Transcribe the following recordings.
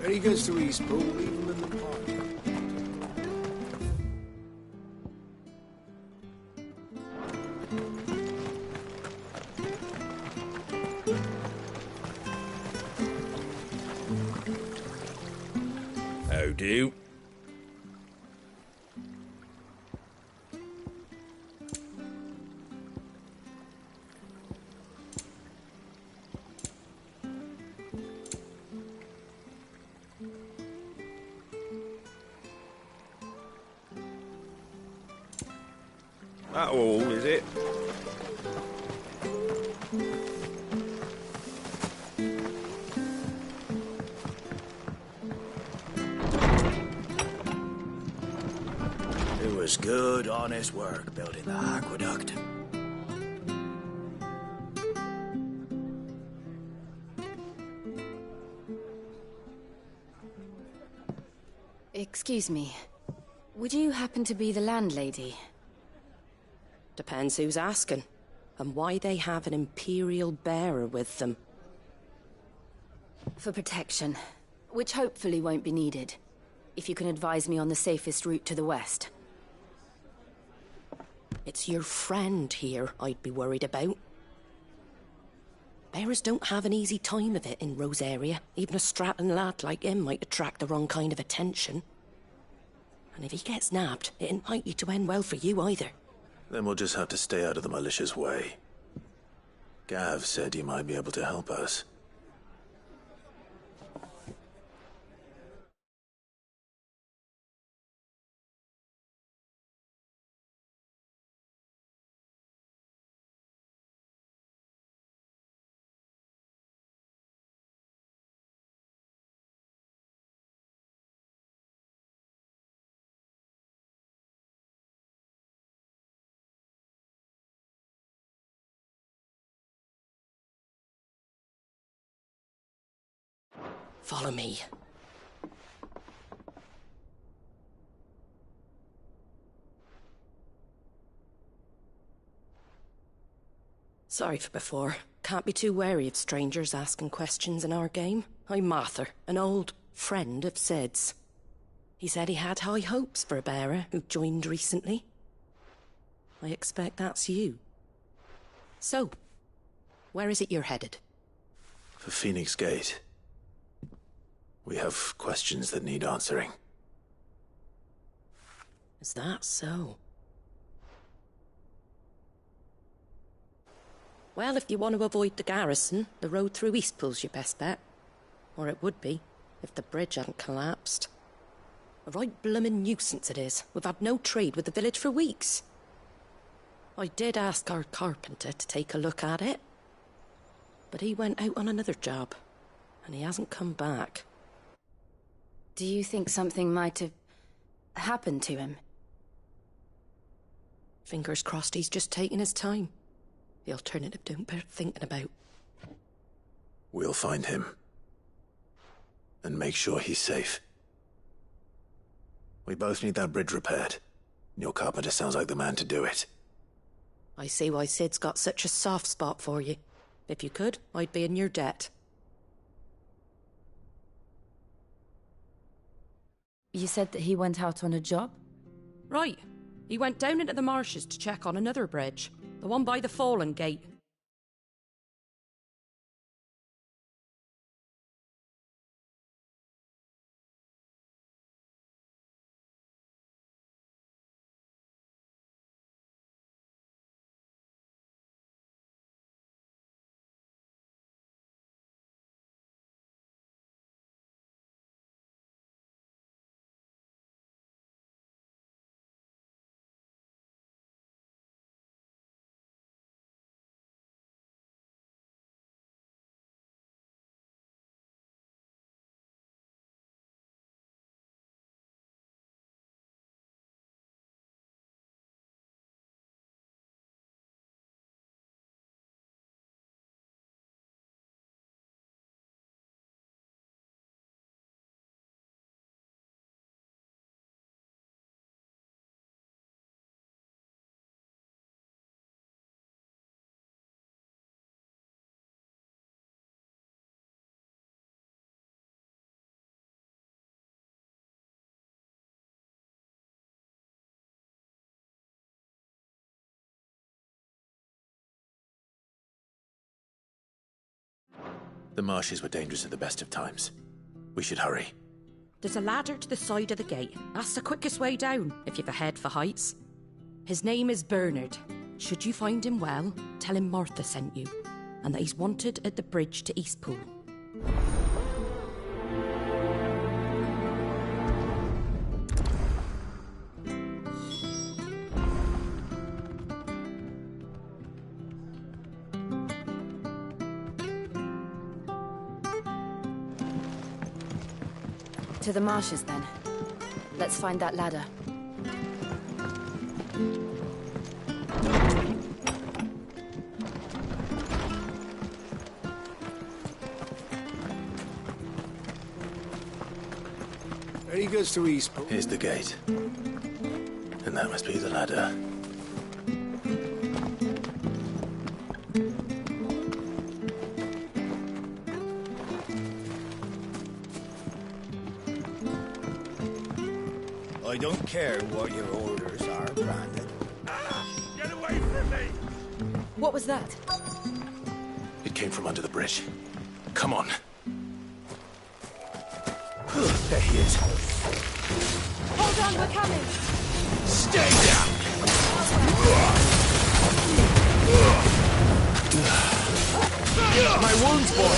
When he gets to East Pool, leave him in the park. How do? That all, is it? It was good, honest work building the aqueduct. Excuse me. Would you happen to be the landlady? Depends who's asking, and why they have an Imperial bearer with them. For protection, which hopefully won't be needed. If you can advise me on the safest route to the west. It's your friend here I'd be worried about. Bearers don't have an easy time of it in Rose area. Even a Stratton lad like him might attract the wrong kind of attention. And if he gets nabbed, it ain't likely to end well for you either. Then we'll just have to stay out of the malicious way. Gav said you might be able to help us. Follow me. Sorry for before. Can't be too wary of strangers asking questions in our game. I'm Martha, an old friend of Sid's. He said he had high hopes for a bearer who joined recently. I expect that's you. So, where is it you're headed? For Phoenix Gate. We have questions that need answering. Is that so? Well, if you want to avoid the garrison, the road through Eastpool's your best bet. Or it would be, if the bridge hadn't collapsed. A right bloomin' nuisance it is. We've had no trade with the village for weeks. I did ask our carpenter to take a look at it. But he went out on another job, and he hasn't come back. Do you think something might have happened to him? Fingers crossed he's just taking his time. The alternative don't bear thinking about. We'll find him. And make sure he's safe. We both need that bridge repaired. Your carpenter sounds like the man to do it. I see why Sid's got such a soft spot for you. If you could, I'd be in your debt. You said that he went out on a job? Right. He went down into the marshes to check on another bridge. The one by the Fallen Gate. The marshes were dangerous at the best of times. We should hurry. There's a ladder to the side of the gate. That's the quickest way down, if you've a head for heights. His name is Bernard. Should you find him well, tell him Martha sent you, and that he's wanted at the bridge to Eastpool. To the marshes, then. Let's find that ladder. Any goods to Eastpool? Here's the gate. And that must be the ladder. I don't care what your orders are, Brandon. Get away from me! What was that? It came from under the bridge. Come on. There he is. Hold on, we're coming! Stay down! My wounds, boy!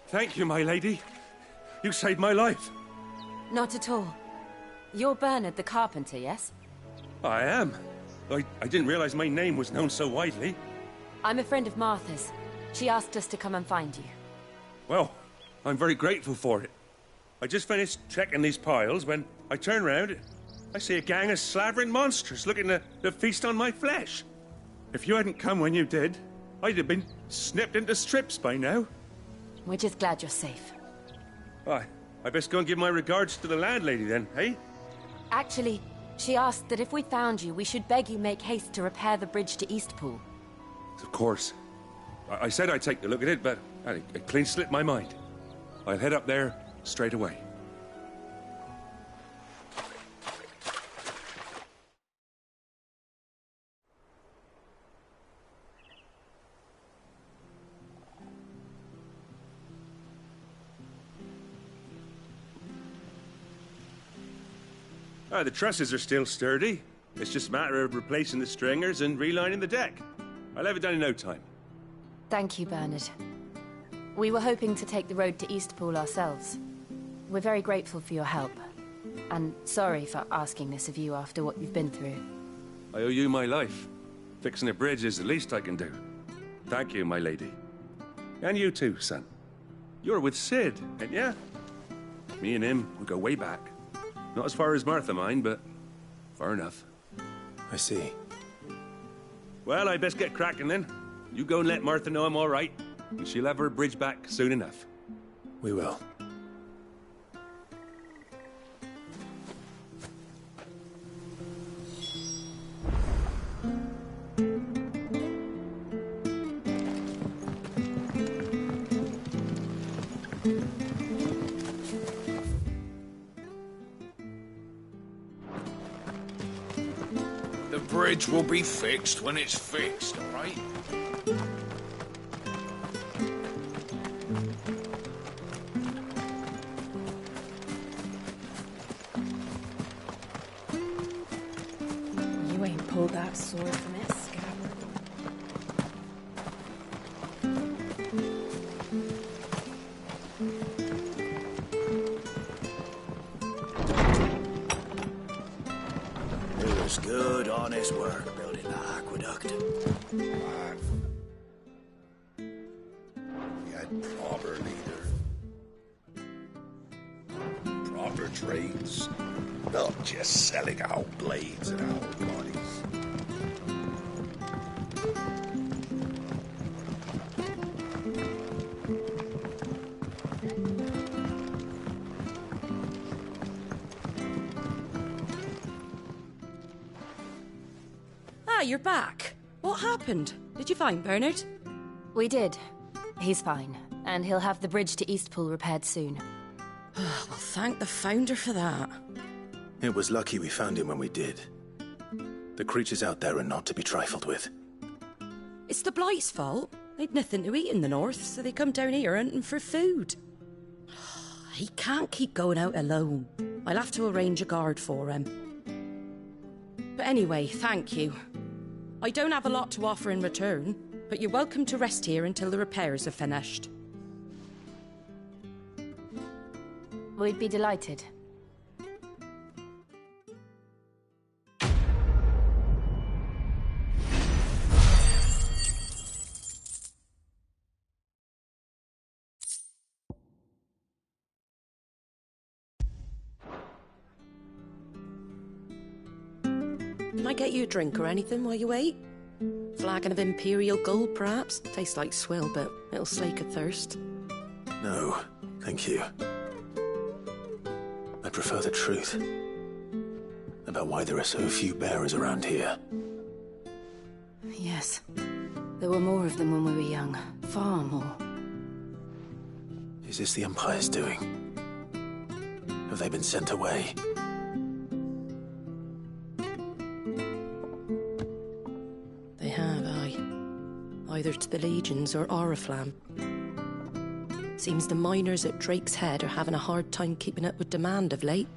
Thank you, my lady. You saved my life. Not at all. You're Bernard the carpenter, yes? I am. I didn't realize my name was known so widely. I'm a friend of Martha's. She asked us to come and find you. Well, I'm very grateful for it. I just finished checking these piles when I turn round. I see a gang of slavering monsters looking to feast on my flesh. If you hadn't come when you did, I'd have been snipped into strips by now. We're just glad you're safe. I best go and give my regards to the landlady then, eh? Actually, she asked that if we found you, we should beg you make haste to repair the bridge to Eastpool. Of course. I said I'd take a look at it, but it clean slipped my mind. I'll head up there straight away. The trusses are still sturdy. It's just a matter of replacing the stringers and relining the deck. I'll have it done in no time. Thank you, Bernard. We were hoping to take the road to Eastpool ourselves. We're very grateful for your help. And sorry for asking this of you after what you've been through. I owe you my life. Fixing a bridge is the least I can do. Thank you, my lady. And you too, son. You're with Sid, ain't ya? Me and him, we go way back. Not as far as Martha, mind, but far enough. I see. Well, I best get cracking then. You go and let Martha know I'm all right, and she'll have her bridge back soon enough. We will. The bridge will be fixed when it's fixed, all right? You ain't pulled that sword from its scabbard. It was good, honest work building that aqueduct. We had proper leader. Proper trades. Not just selling out blades and our bodies. Ah, you're back. What happened? Did you find Bernard? We did. He's fine, and he'll have the bridge to Eastpool repaired soon. Well, thank the Founder for that. It was lucky we found him when we did. The creatures out there are not to be trifled with. It's the Blight's fault. They'd nothing to eat in the north, so they come down here hunting for food. He can't keep going out alone. I'll have to arrange a guard for him. But anyway, thank you. I don't have a lot to offer in return, but you're welcome to rest here until the repairs are finished. We'd be delighted. Can I get you a drink or anything while you wait? Flagon of Imperial Gold, perhaps? Tastes like swill, but it'll slake a thirst. No, thank you. I prefer the truth about why there are so few bearers around here. Yes. There were more of them when we were young. Far more. Is this the Empire's doing? Have they been sent away? They have, aye. Either to the Legions or Oriflamme. Seems the miners at Drake's Head are having a hard time keeping up with demand of late,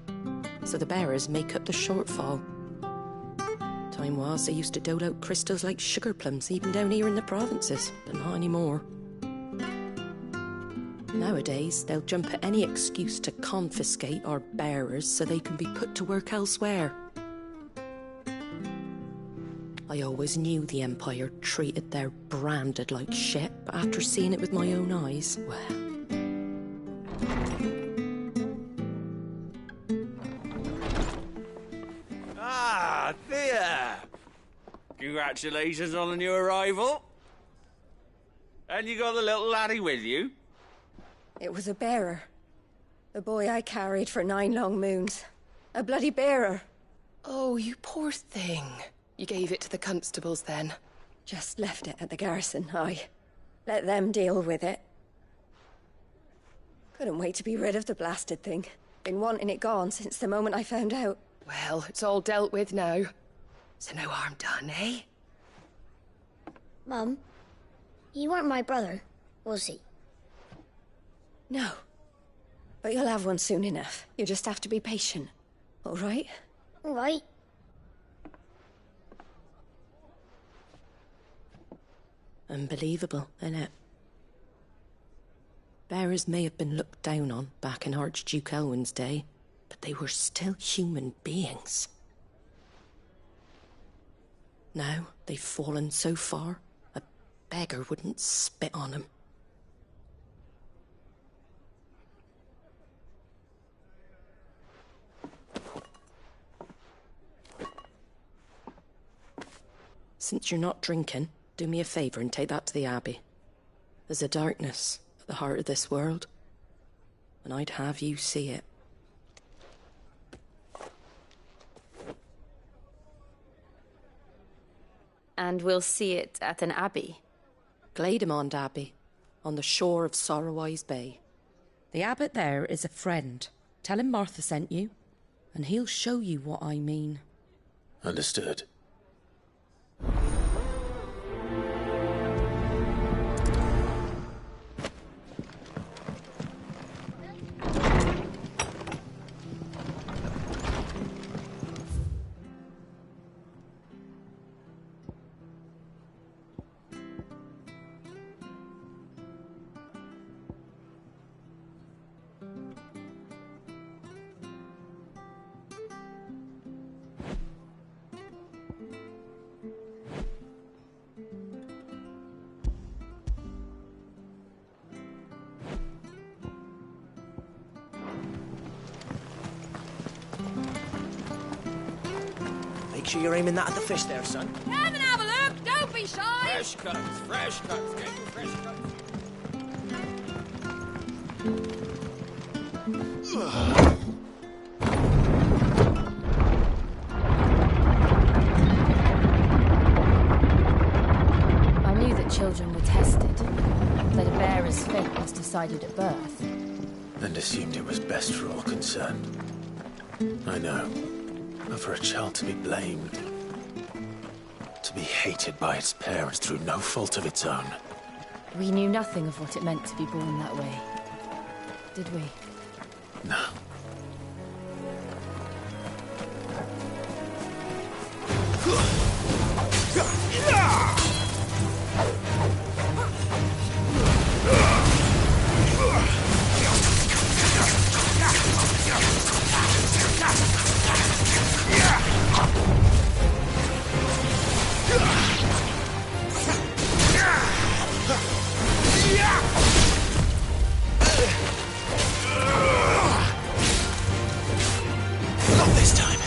so the bearers make up the shortfall. Time was they used to dole out crystals like sugar plums even down here in the provinces, but not anymore. Nowadays, they'll jump at any excuse to confiscate our bearers so they can be put to work elsewhere. I always knew the Empire treated their branded like shit, but after seeing it with my own eyes, well... Ah, Thea! Congratulations on the new arrival. And you got the little laddie with you? It was a bearer. The boy I carried for 9 long moons. A bloody bearer. Oh, you poor thing. You gave it to the constables then? Just left it at the garrison, aye. Let them deal with it. Couldn't wait to be rid of the blasted thing. Been wanting it gone since the moment I found out. Well, it's all dealt with now. So no harm done, eh? Mum, you weren't my brother, was he? No. But you'll have one soon enough. You just have to be patient. All right? All right. Unbelievable, innit? Bearers may have been looked down on back in Archduke Elwin's day, but they were still human beings. Now they've fallen so far, a beggar wouldn't spit on them. Since you're not drinking, do me a favour and take that to the Abbey. There's a darkness at the heart of this world, and I'd have you see it. And we'll see it at an abbey? Glademond Abbey, on the shore of Sorrowwise Bay. The abbot there is a friend. Tell him Martha sent you, and he'll show you what I mean. Understood. Make sure you're aiming that at the fish there, son. Come and have a look! Don't be shy! Fresh cuts, fresh cuts, get your fresh cuts. decided at birth. And assumed it was best for all concerned. I know. But for a child to be blamed, to be hated by its parents through no fault of its own. We knew nothing of what it meant to be born that way. Did we? No. Not this time.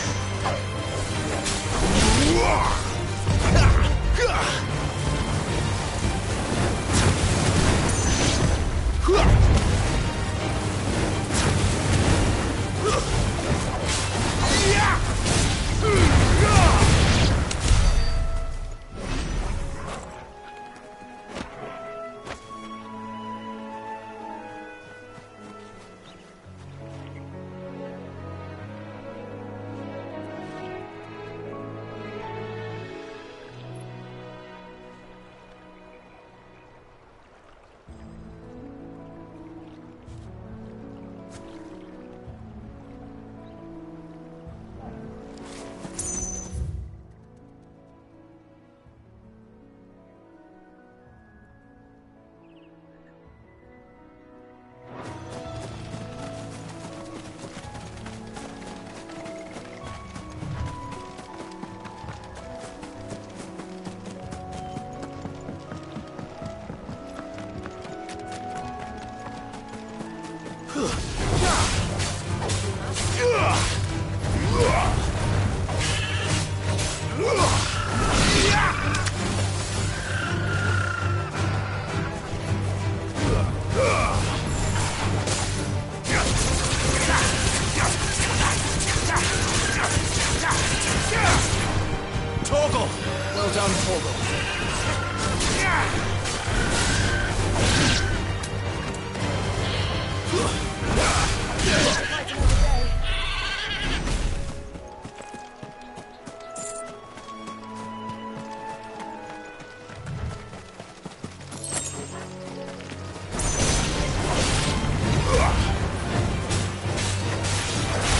Torgal! Well done, Torgal.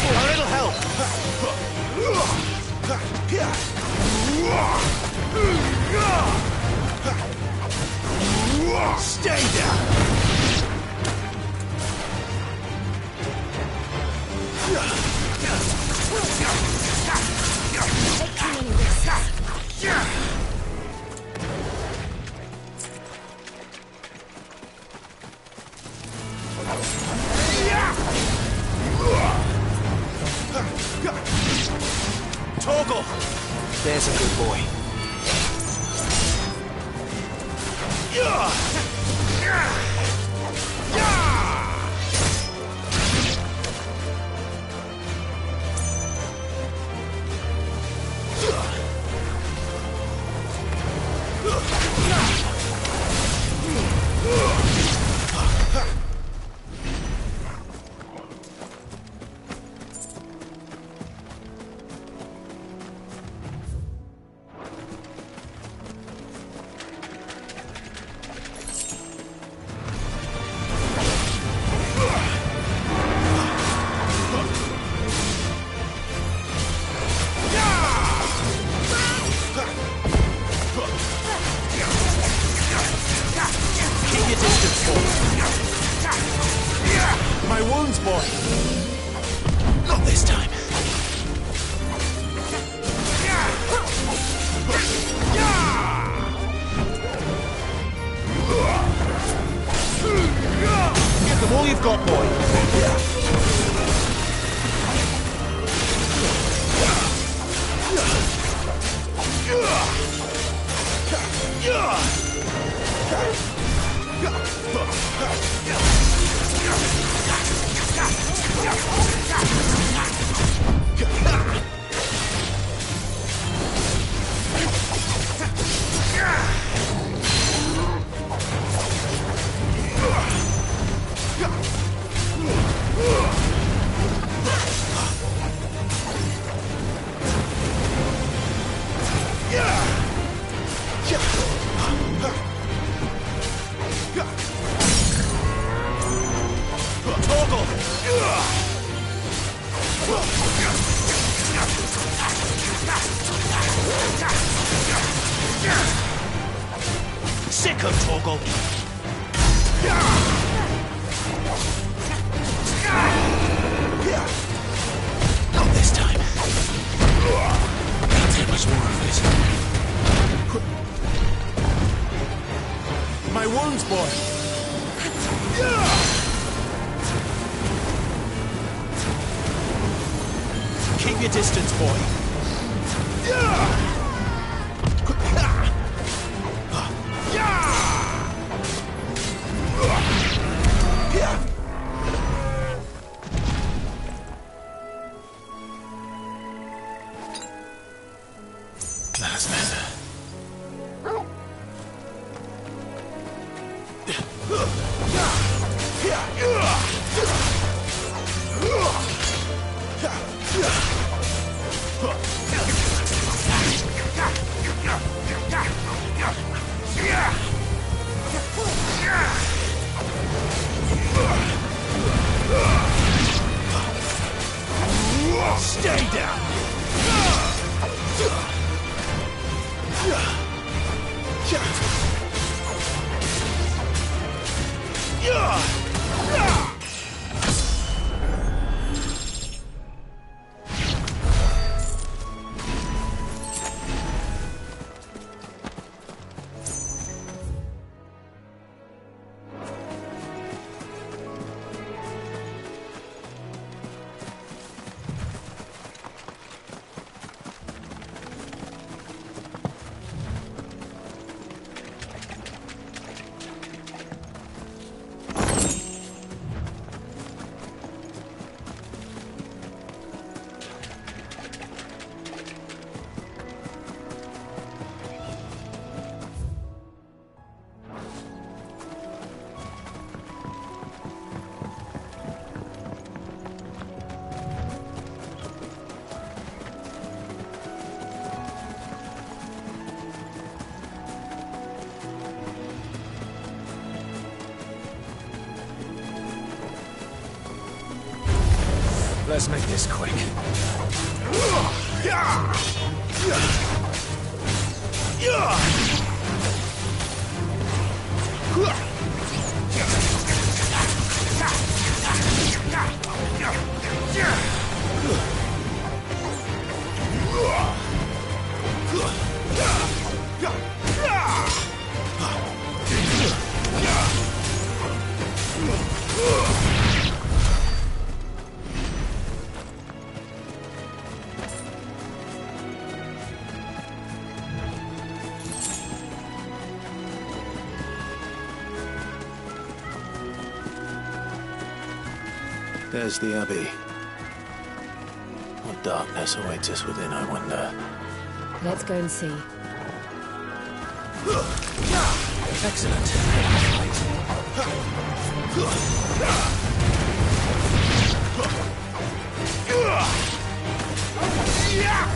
A little help! Stay down! Torgal! There's a good boy. Keep your distance, boy. My wounds, boy. Not this time. Give them all you've got, boy. go, Torgal. Not this time. Can't take much more of this. My wounds, boy. Keep your distance, boy. That's better. Stay down. Let's make this quick. There's the Abbey. What darkness awaits us within, I wonder. Let's go and see. Excellent.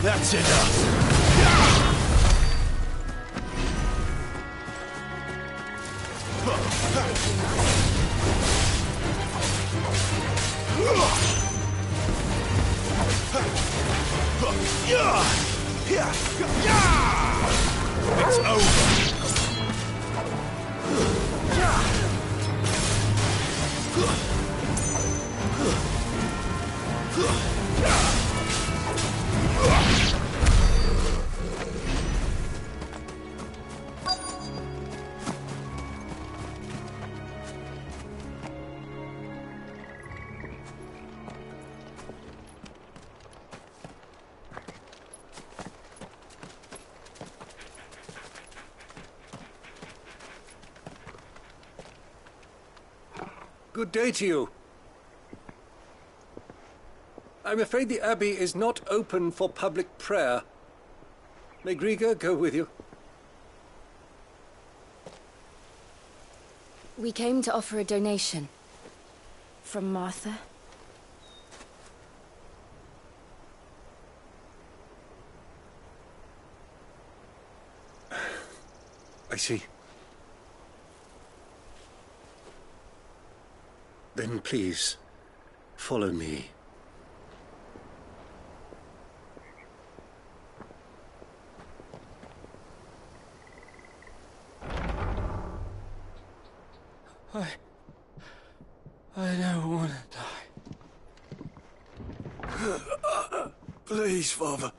That's enough. It's over. Good day to you. I'm afraid the Abbey is not open for public prayer. May Griga go with you? We came to offer a donation. From Martha. I see. Then please, follow me. I don't want to die. Please, Father.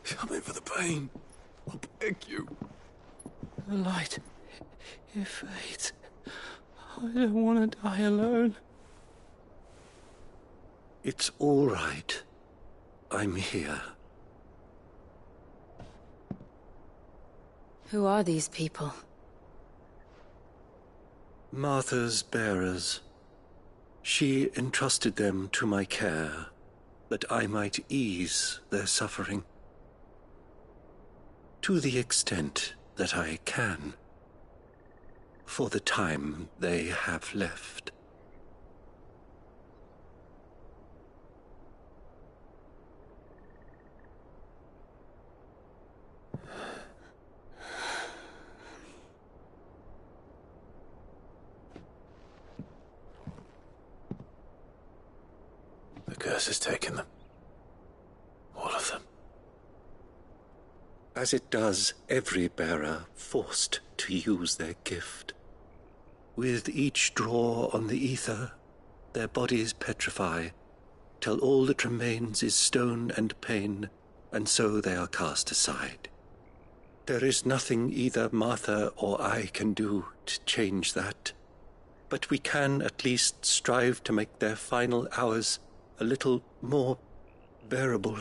Come in for the pain. I beg you. The light, it fades. I don't want to die alone. It's all right. I'm here. Who are these people? Martha's bearers. She entrusted them to my care, that I might ease their suffering. To the extent that I can, for the time they have left. The curse has taken them. All of them. As it does every bearer forced to use their gift. With each draw on the ether, their bodies petrify, till all that remains is stone and pain, and so they are cast aside. There is nothing either Martha or I can do to change that, but we can at least strive to make their final hours a little more bearable.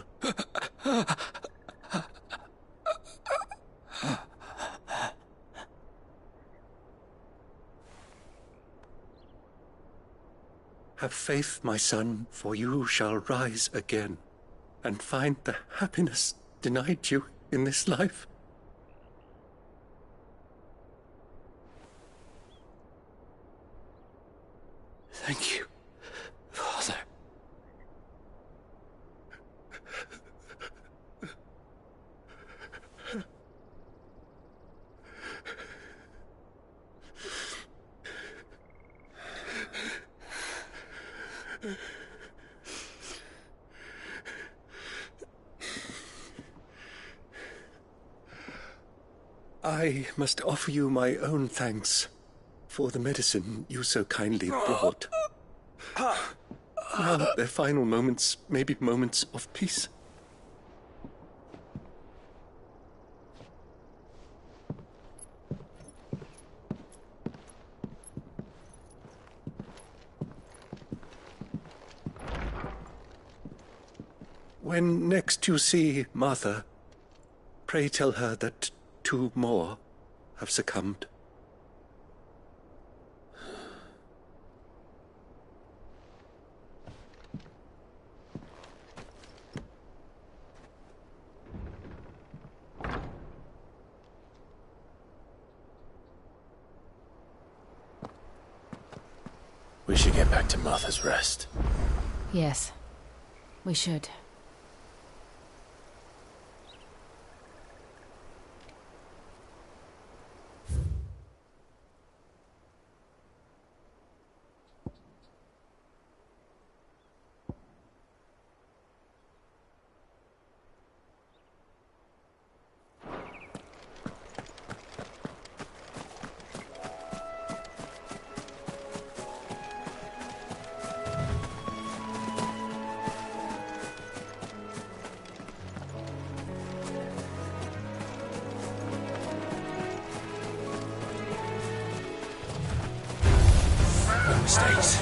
Have faith, my son, for you shall rise again, and find the happiness denied you in this life. Thank you, Father. I must offer you my own thanks for the medicine you so kindly brought. Now their final moments may be moments of peace. When next you see Martha, pray tell her that 2 more have succumbed. We should get back to Martha's Rest. Yes, we should. Mistakes.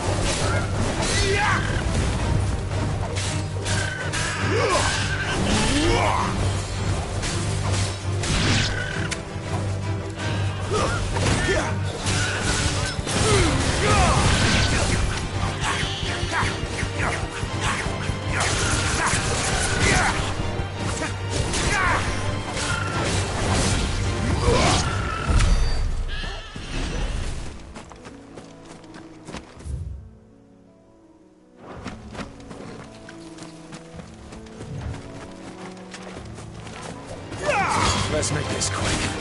Let's make this quick.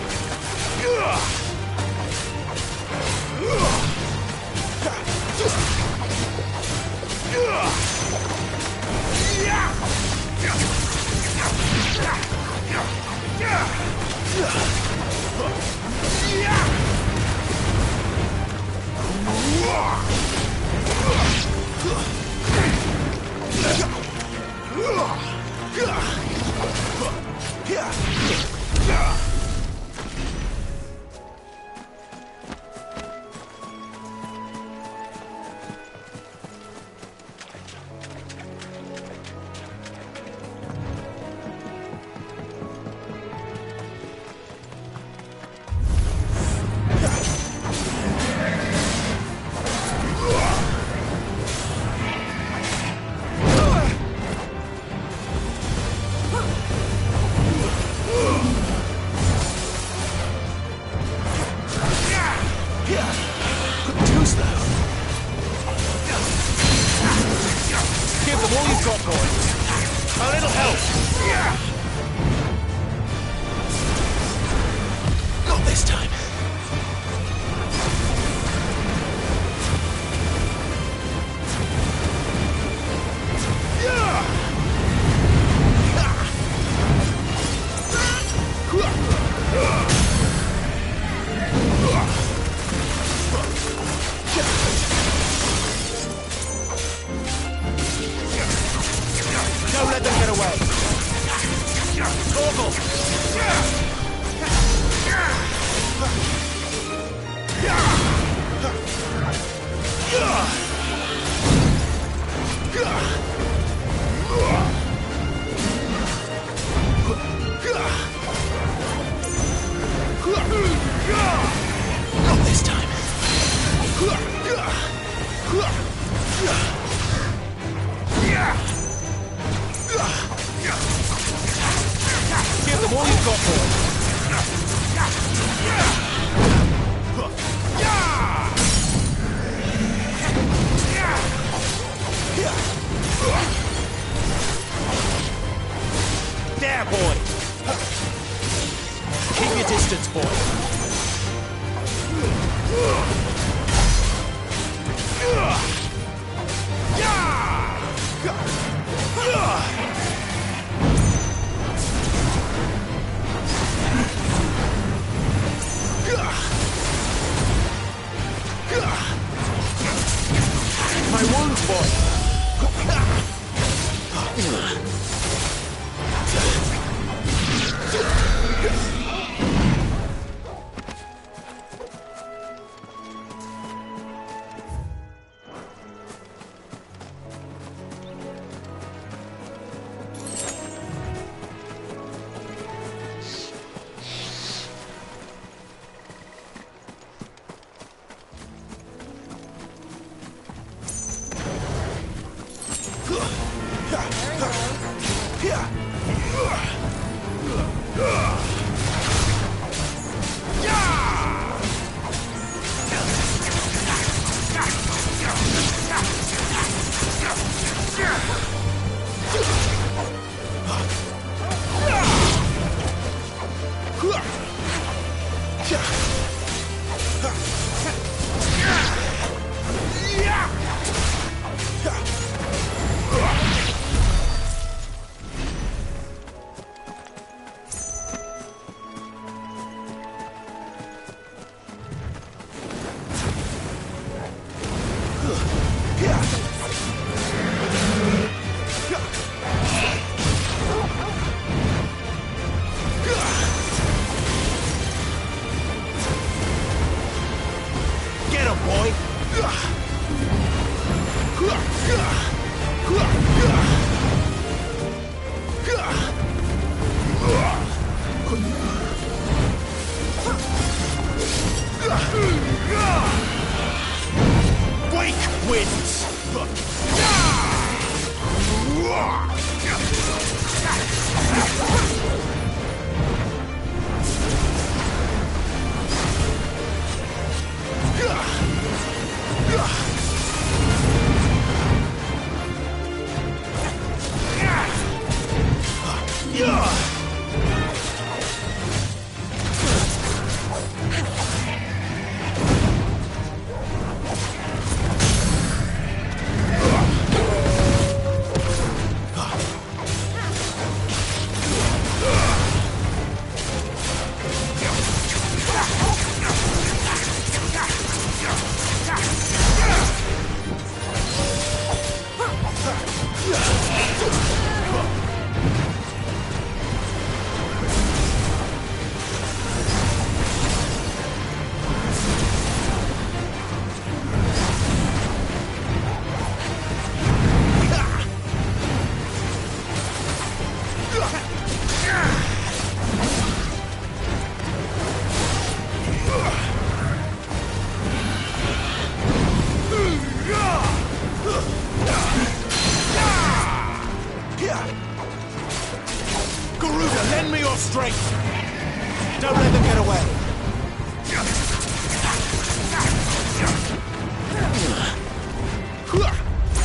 Don't let them get away!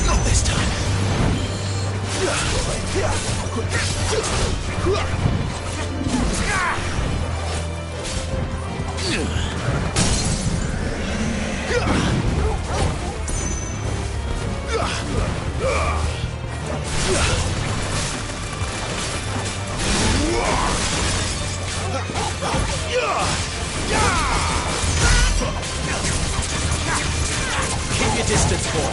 Not this time! Keep your distance, boy.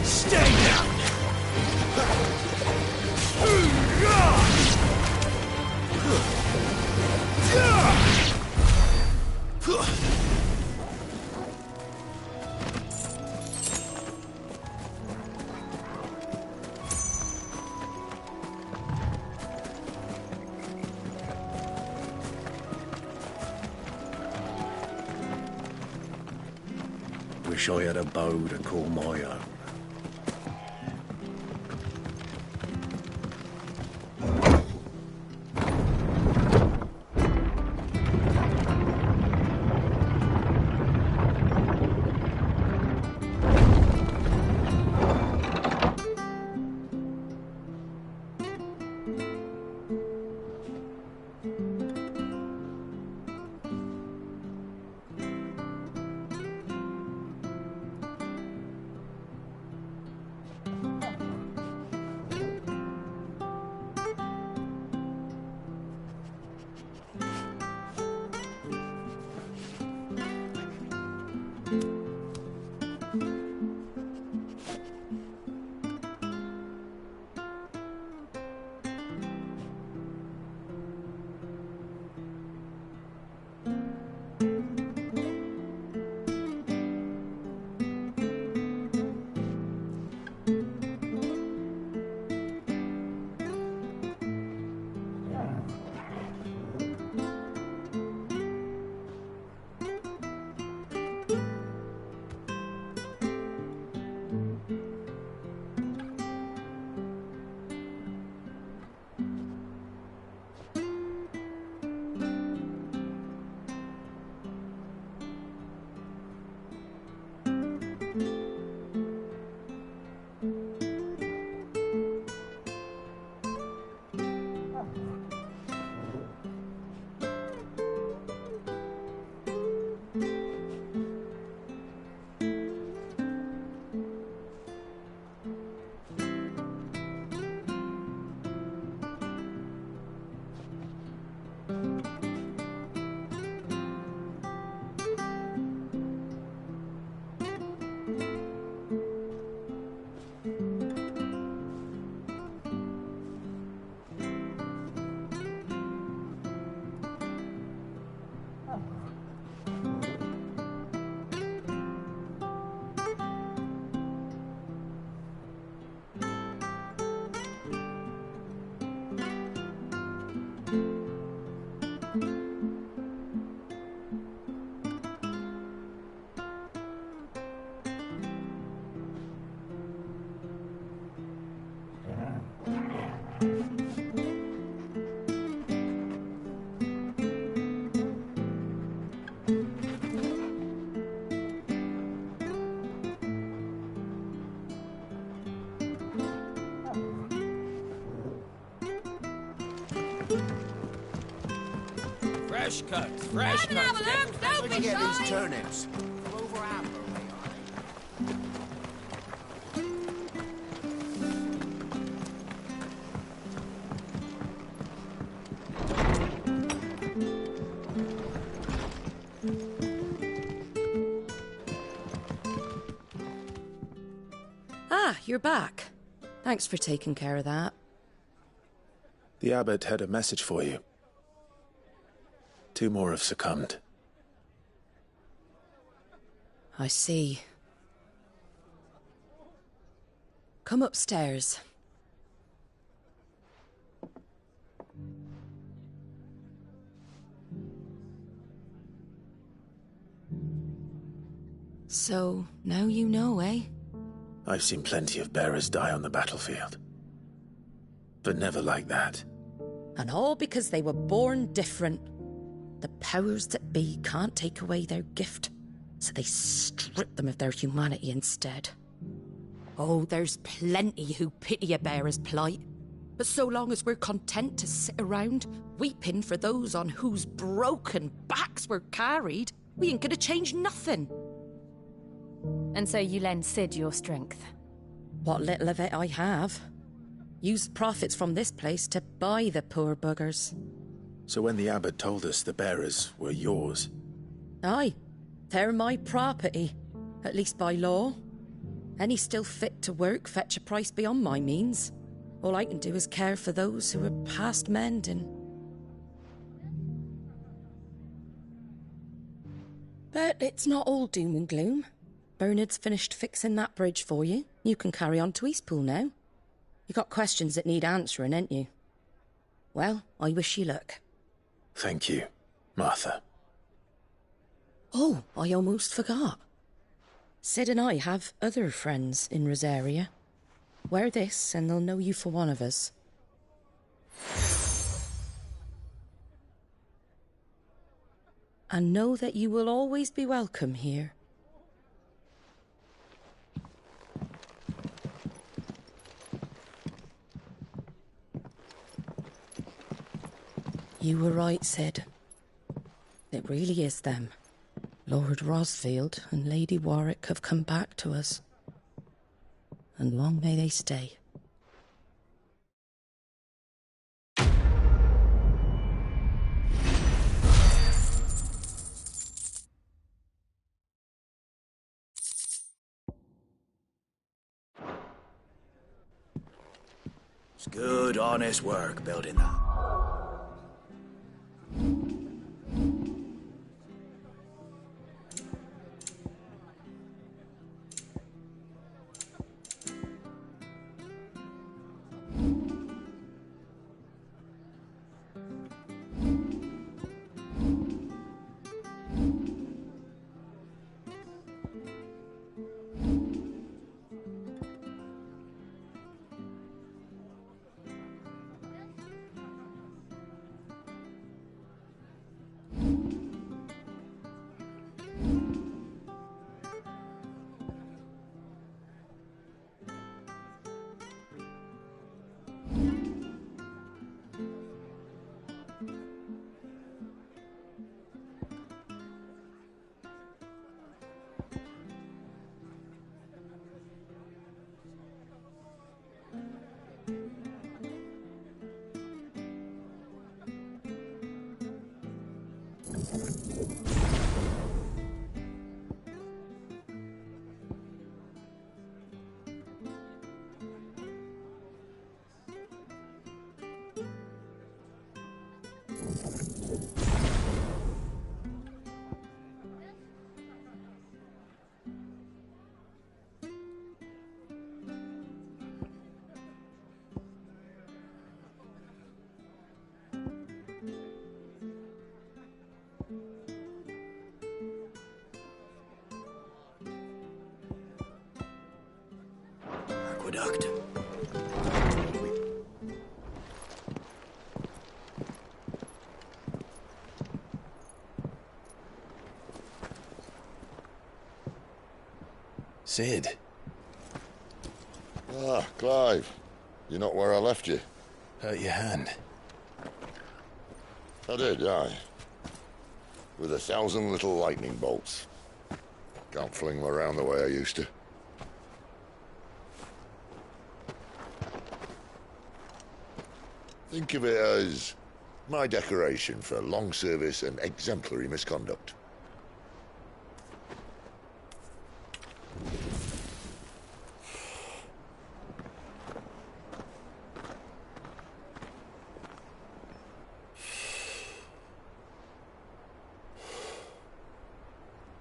Stay down! Wish I had a bow to call my own. Fresh cuts, fresh Come and have cuts. a look, don't be Get these shy. turnips. Over amber we are. Ah, you're back. Thanks for taking care of that. The abbot had a message for you. 2 more have succumbed. I see. Come upstairs. So, now you know, eh? I've seen plenty of bearers die on the battlefield. But never like that. And all because they were born different. The powers that be can't take away their gift, so they strip them of their humanity instead. Oh, there's plenty who pity a bearer's plight. But so long as we're content to sit around, weeping for those on whose broken backs we're carried, we ain't gonna change nothing. And so you lend Sid your strength? What little of it I have. Use profits from this place to buy the poor buggers. So when the abbot told us the bearers were yours... Aye, they're my property, at least by law. Any still fit to work fetch a price beyond my means. All I can do is care for those who are past mending. But it's not all doom and gloom. Bernard's finished fixing that bridge for you. You can carry on to Eastpool now. You got questions that need answering, ain't you? Well, I wish you luck. Thank you, Martha. Oh, I almost forgot. Sid and I have other friends in Rosaria. Wear this and they'll know you for one of us. And know that you will always be welcome here. You were right, Sid. It really is them. Lord Rosfield and Lady Warwick have come back to us. And long may they stay. It's good, honest work building that. Aqueduct. Sid. Ah, Clive. You're not where I left you. Hurt your hand. I did, aye. with 1,000 little lightning bolts. Can't fling them around the way I used to. Think of it as my decoration for long service and exemplary misconduct.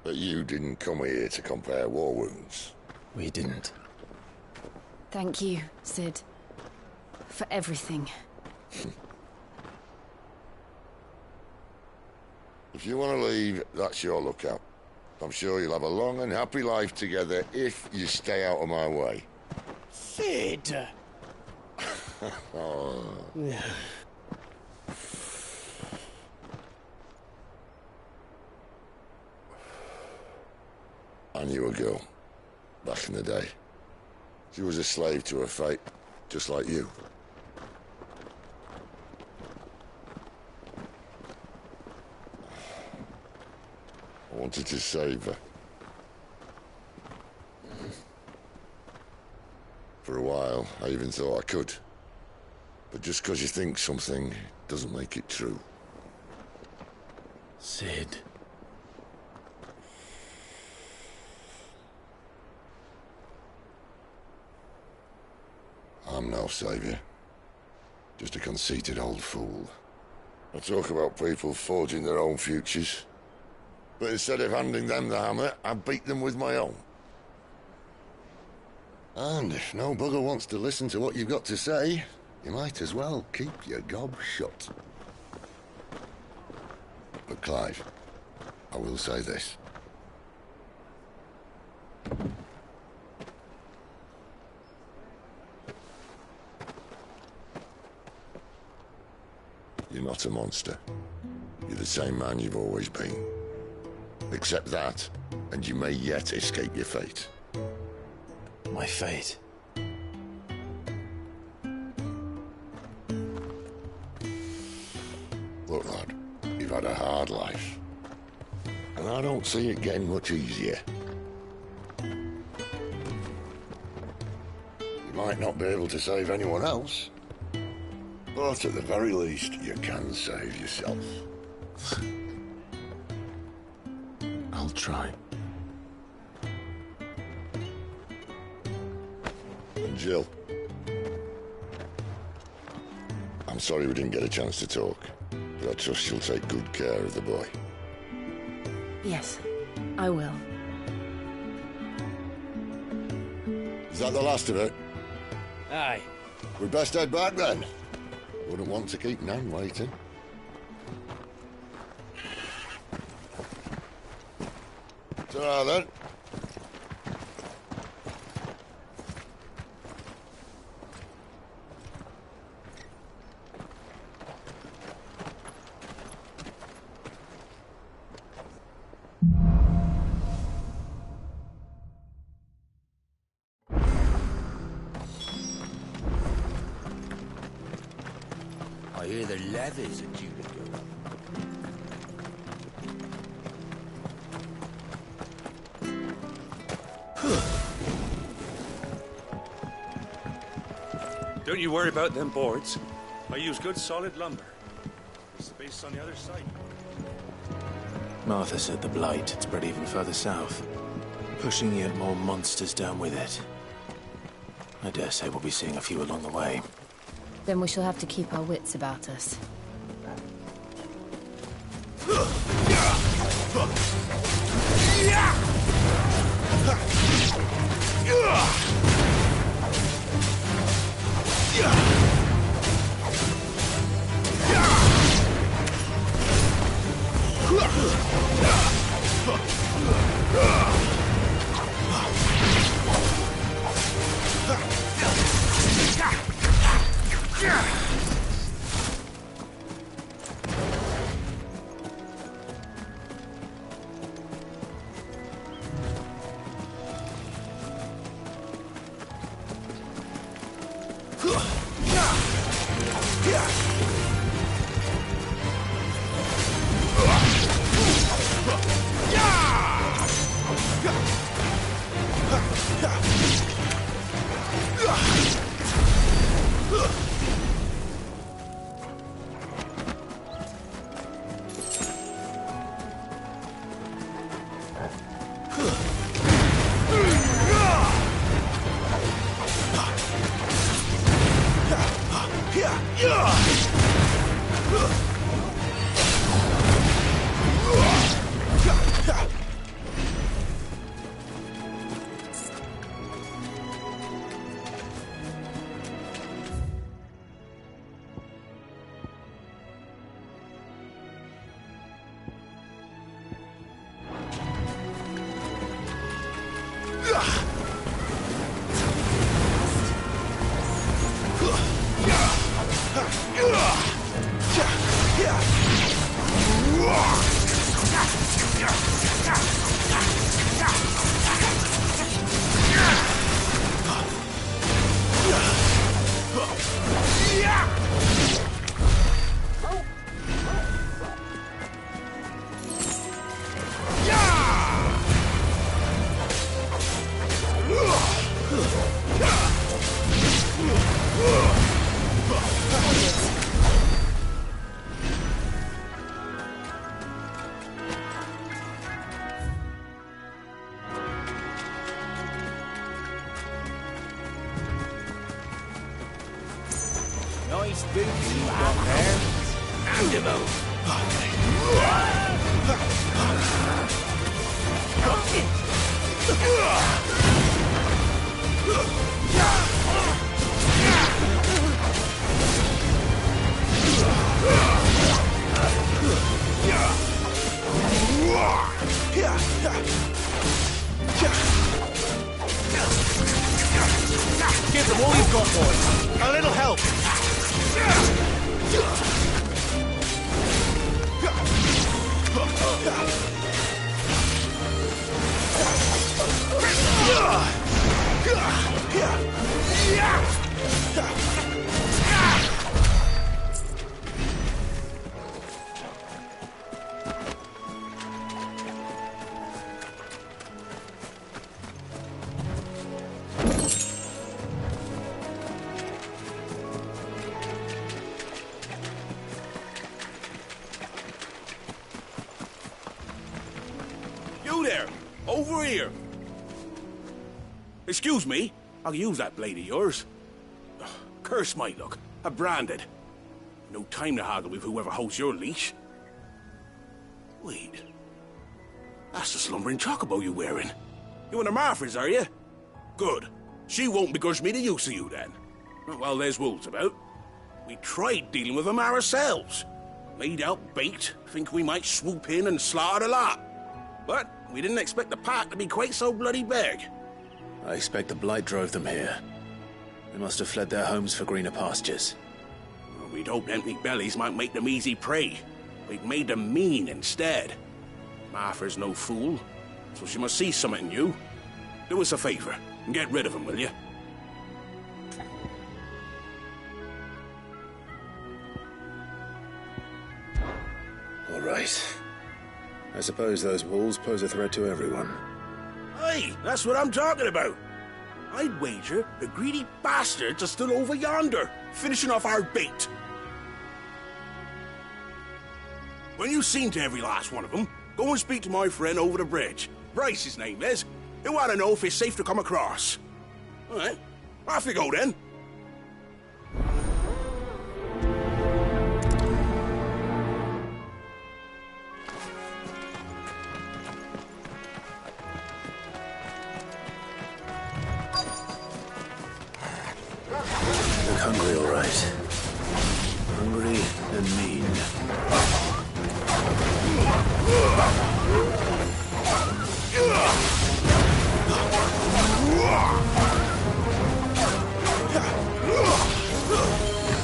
But you didn't come here to compare war wounds. We didn't. Thank you, Sid. For everything. If you want to leave, that's your lookout. I'm sure you'll have a long and happy life together if you stay out of my way. Sid! Oh. I knew a girl, back in the day. She was a slave to her fate, just like you. I wanted to save her. For a while, I even thought I could. But just because you think something doesn't make it true. Sid. I'm no savior. Just a conceited old fool. I talk about people forging their own futures. But instead of handing them the hammer, I beat them with my own. And if no bugger wants to listen to what you've got to say, you might as well keep your gob shut. But Clive, I will say this. You're not a monster. You're the same man you've always been. Accept that, and you may yet escape your fate. My fate? Look, lad, you've had a hard life. And I don't see it getting much easier. You might not be able to save anyone else, but at the very least, you can save yourself. I'll try. And Jill, I'm sorry we didn't get a chance to talk, but I trust you'll take good care of the boy. Yes, I will. Is that the last of it? Aye. We'd best head back then. Wouldn't want to keep Nan waiting. Ta-ra then. I hear the leathers are due to go up. Don't you worry about them boards. I use good solid lumber. There's the base on the other side. Martha said the blight had spread even further south, pushing yet more monsters down with it. I dare say we'll be seeing a few along the way. Then we shall have to keep our wits about us. Nice boots you got there. Give them all you've got, boys. A little help. You there! Over here! Excuse me, I'll use that blade of yours. Ugh, curse my luck. I'm branded. No time to haggle with whoever holds your leash. Wait. That's the slumbering chocobo you're wearing. You and the Marfors, are you? Good. She won't begrudge me the use of you, then. Well, there's wolves about. We tried dealing with them ourselves. Laid out bait, think we might swoop in and slaughter the lot. But we didn't expect the pack to be quite so bloody big. I expect the blight drove them here. They must have fled their homes for greener pastures. Well, we'd hoped empty bellies might make them easy prey. We'd made them mean instead. Martha's no fool, so she must see something in you. Do us a favor and get rid of them, will you? All right. I suppose those wolves pose a threat to everyone. Hey, that's what I'm talking about. I'd wager the greedy bastards are still over yonder, finishing off our bait. When you've seen to every last one of them, go and speak to my friend over the bridge. Bryce, his name is. He'll want to know if it's safe to come across. All right, off you go then. Look hungry, all right. Hungry and mean.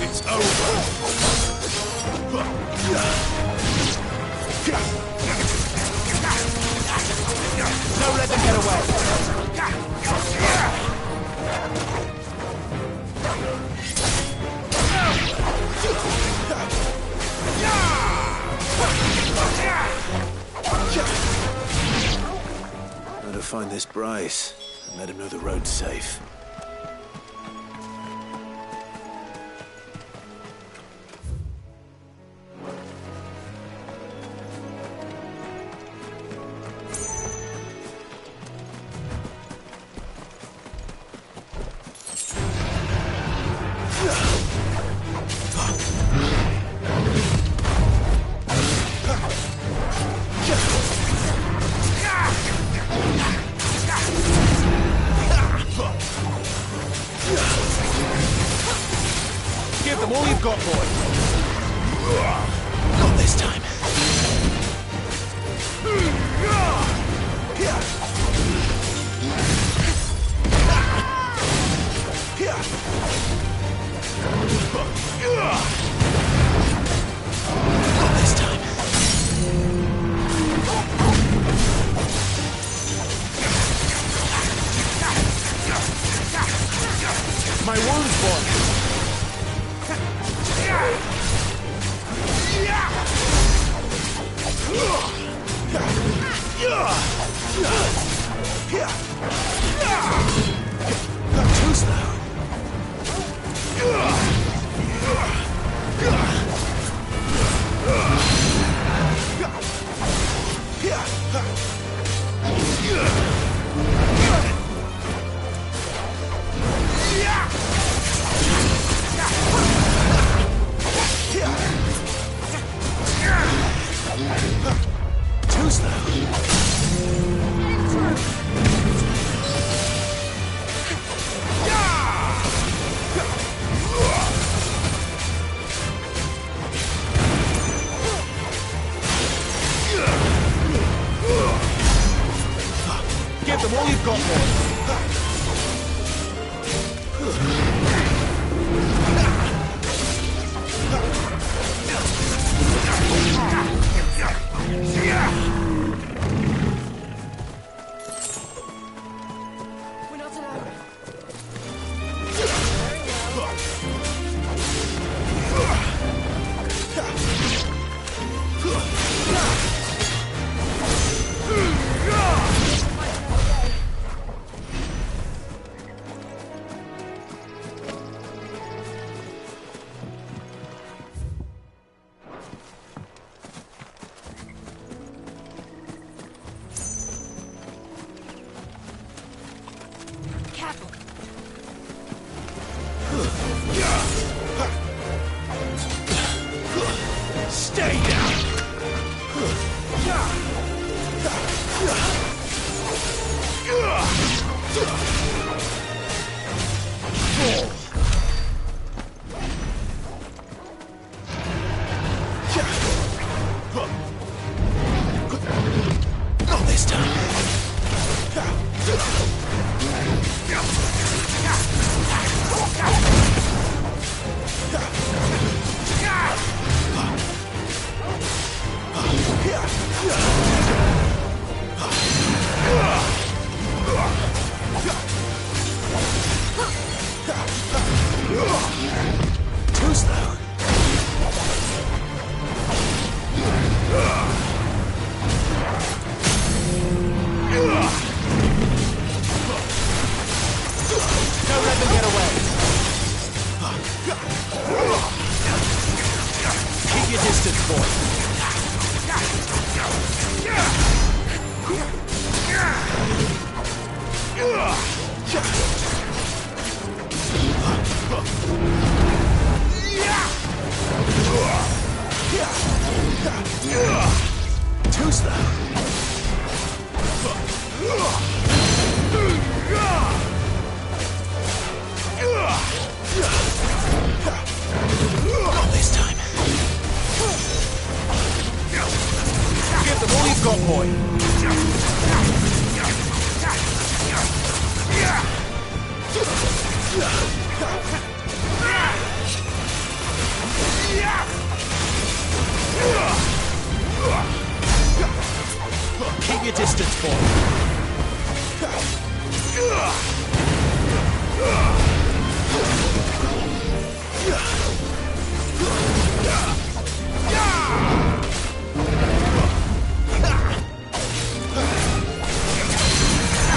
It's over. Don't let them get away. Better find this Bryce and let him know the road's safe. Give them all you've got, boy. Not this time. Not this time. My wounds, boy. Too slow. Too slow. Give them all you've got, boy. We're not alone. Careful. Stay down. Not this time. Too slow. Don't let them get away. Keep your distance, boy. Too slow. Not this time. Give them all you've got, boy. Keep your distance, boy.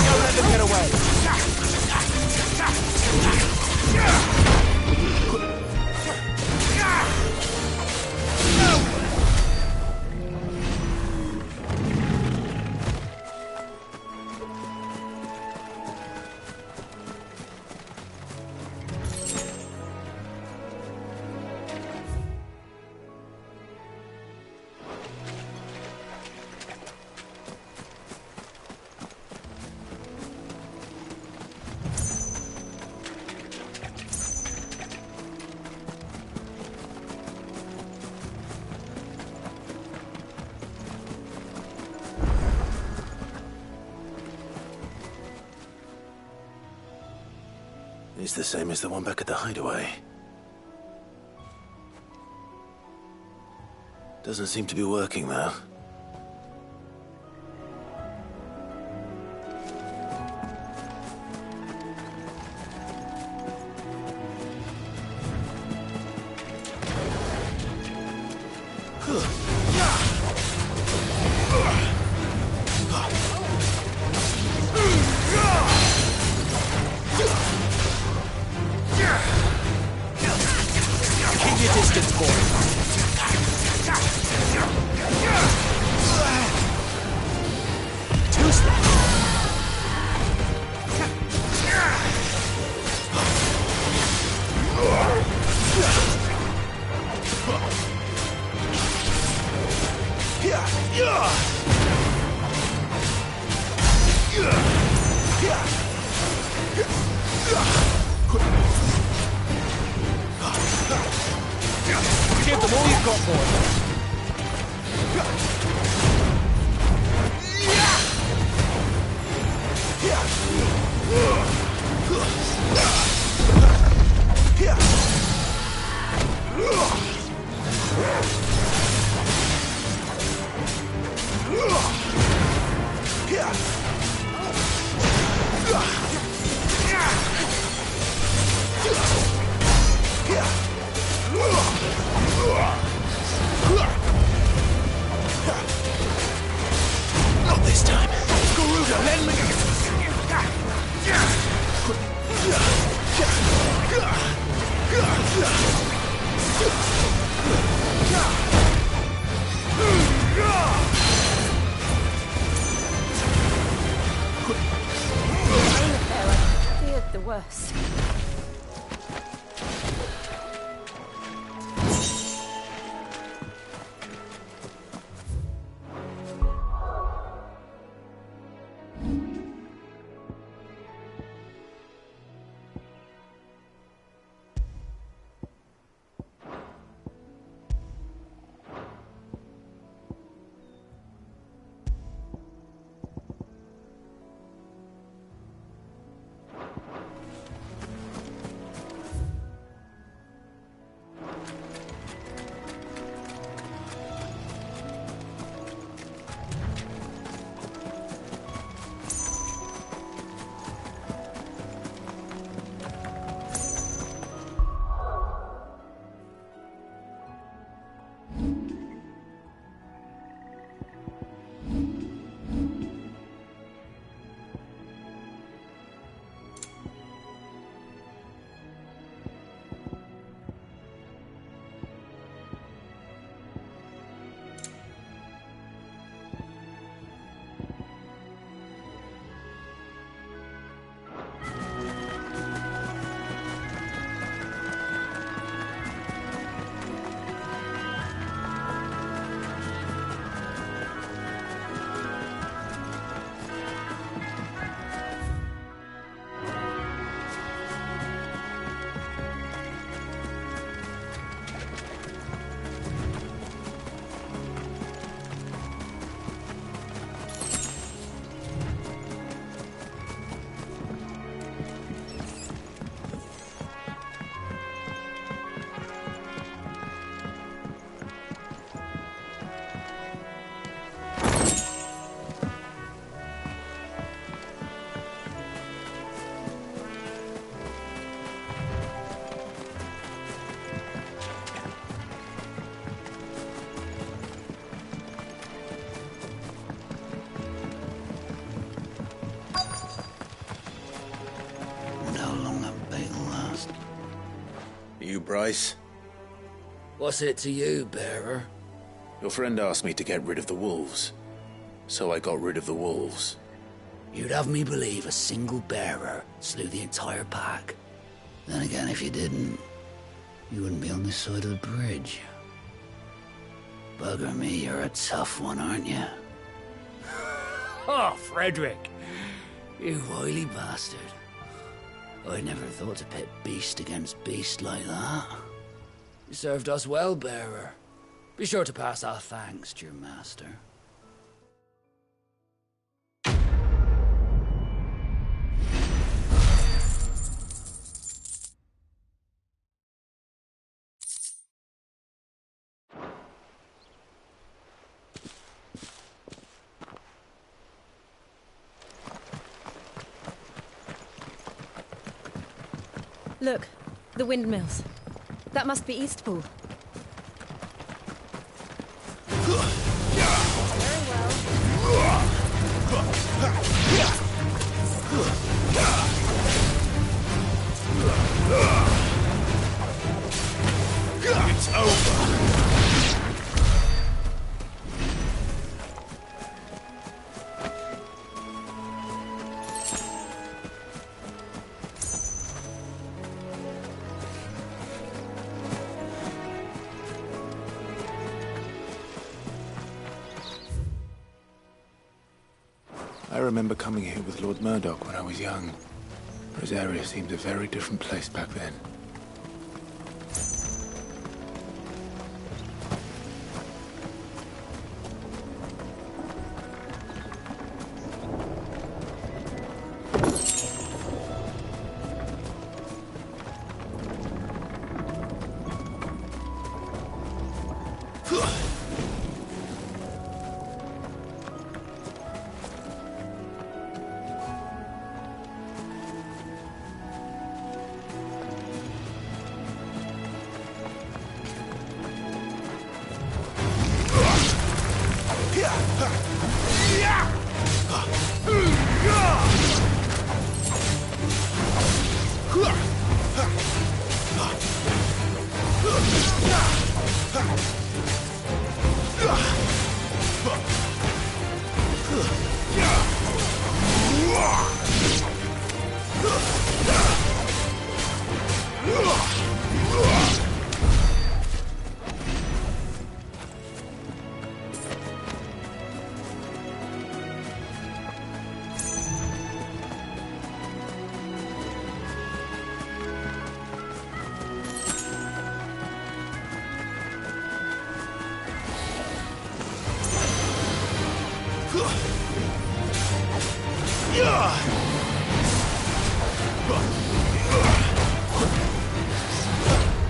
Don't let them get away. It's the same as the one back at the hideaway. Doesn't seem to be working, though. Keep your distance, boy. Two-step. Give them all you've got, boy. Not this time. Garuda, let me... I feared the worst. You, Bryce? What's it to you, bearer? Your friend asked me to get rid of the wolves, so I got rid of the wolves. You'd have me believe a single bearer slew the entire pack. Then again, if you didn't, you wouldn't be on this side of the bridge. Bugger me, you're a tough one, aren't you? Oh, Frederick! You wily bastard. I never thought to pit beast against beast like that. You served us well, bearer. Be sure to pass our thanks to your master. Look, the windmills. That must be Eastpool. It's over. I remember coming here with Lord Murdoch when I was young. Rosaria seemed a very different place back then.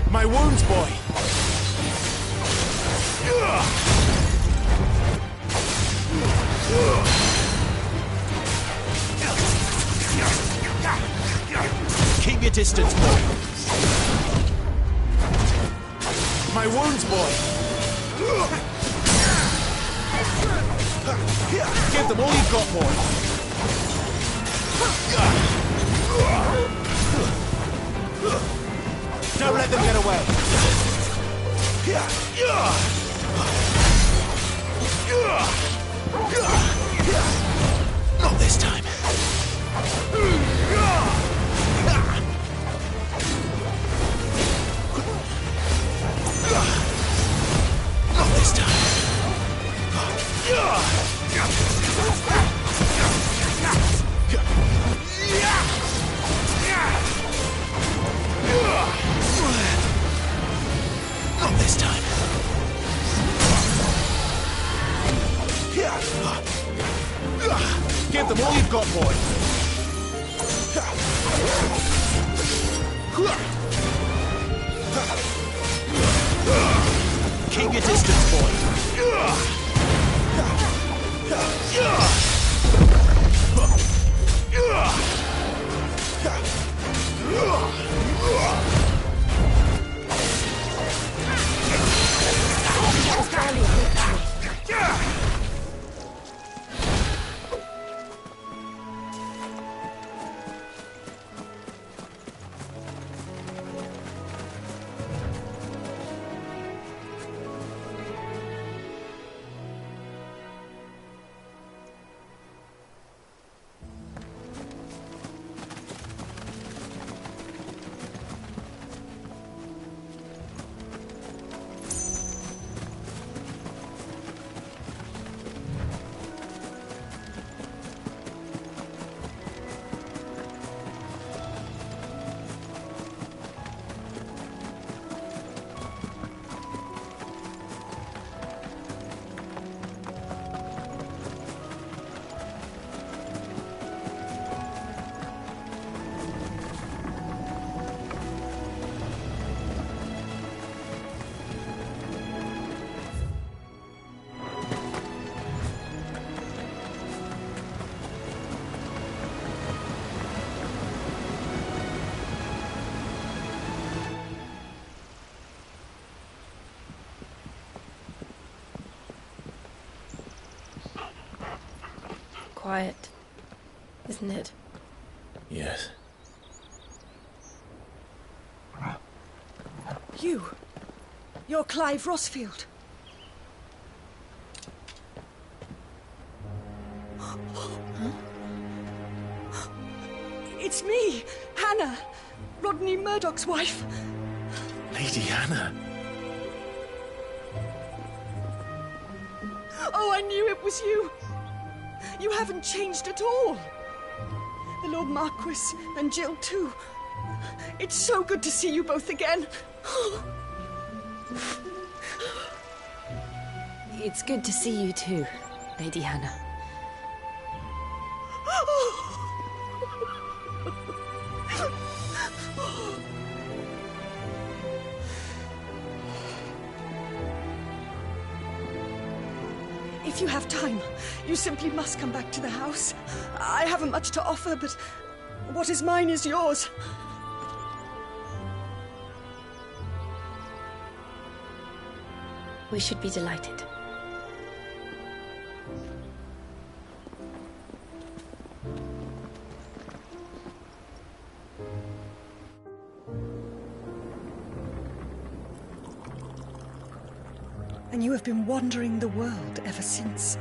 My wounds, boy! Keep your distance, boy! My wounds, boy! Give them all you've got, boy! Don't let them get away! Not this time! Not this time! Not this time. Give them all you've got, boy. Keep your distance, boy. quiet, isn't it? Yes. You're Clive Rossfield. It's me, Hannah, Rodney Murdoch's wife. Lady Hannah. Oh, I knew it was you. You haven't changed at all. The Lord Marquis and Jill too. It's so good to see you both again. It's good to see you too, Lady Hannah. If you have time, you simply must come back to the house. I haven't much to offer, but what is mine is yours. We should be delighted. And you have been wandering the world ever since.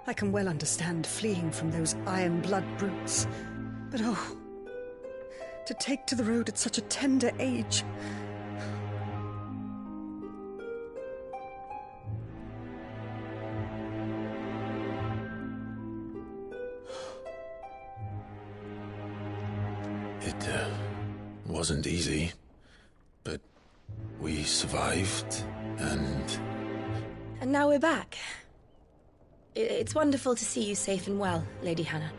I can well understand fleeing from those iron blood brutes. But oh, to take to the road at such a tender age. It wasn't easy, but we survived, and now we're back. It's wonderful to see you safe and well, Lady Hannah.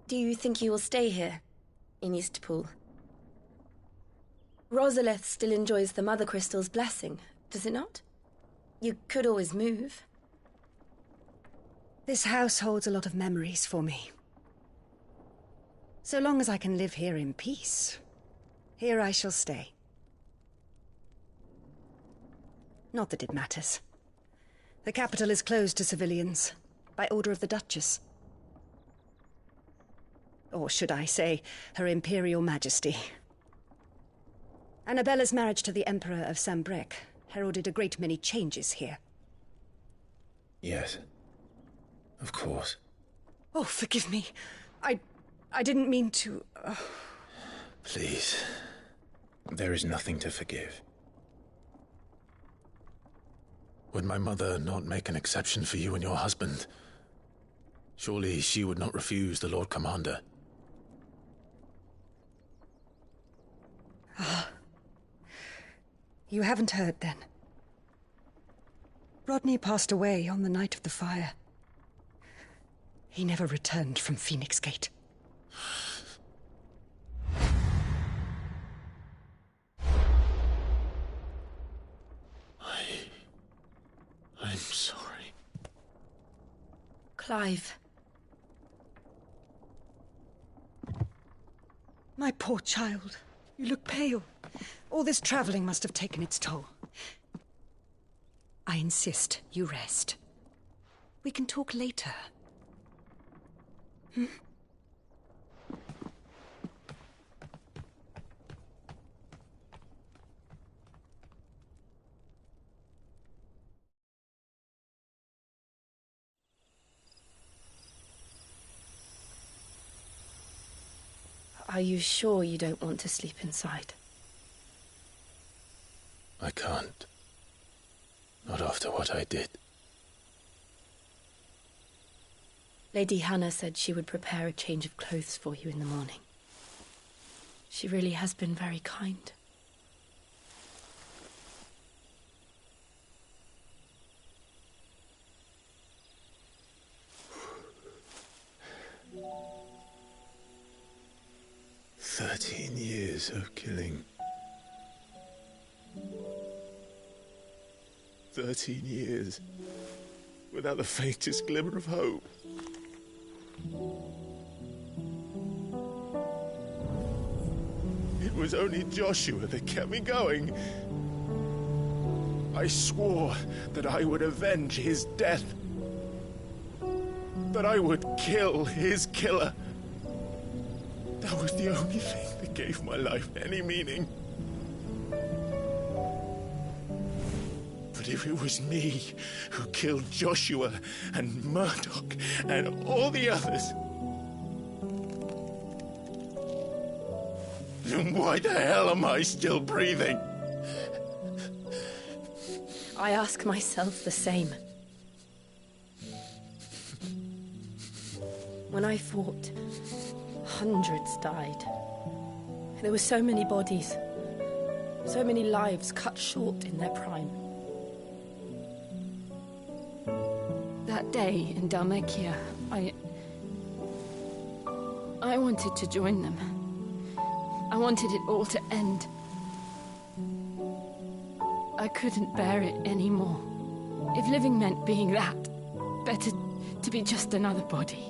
Do you think you will stay here, in Eastpool? Rosalith still enjoys the Mother Crystal's blessing, does it not? You could always move. This house holds a lot of memories for me. So long as I can live here in peace, here I shall stay. Not that it matters. The capital is closed to civilians, by order of the Duchess. Or should I say, Her Imperial Majesty. Annabella's marriage to the Emperor of Sambrec heralded a great many changes here. yes, of course. Oh, forgive me. I didn't mean to... Please, there is nothing to forgive. Would my mother not make an exception for you and your husband? Surely she would not refuse the Lord Commander. You haven't heard, then. Rodney passed away on the night of the fire. He never returned from Phoenix Gate. I'm sorry. Clive. My poor child. You look pale. All this traveling must have taken its toll. I insist you rest. We can talk later. Hmm? Are you sure you don't want to sleep inside? I can't. Not after what I did. Lady Hannah said she would prepare a change of clothes for you in the morning. She really has been very kind. "13 years of killing. 13 years, without the faintest glimmer of hope. It was only Joshua that kept me going. I swore that I would avenge his death. That I would kill his killer. That was the only thing that gave my life any meaning. But if it was me who killed Joshua and Murdoch and all the others, then why the hell am I still breathing? I ask myself the same. When I fought, hundreds died. There were so many bodies, so many lives cut short in their prime. That day in Dalmekia, I wanted to join them. I wanted it all to end. I couldn't bear it anymore. If living meant being that, better to be just another body.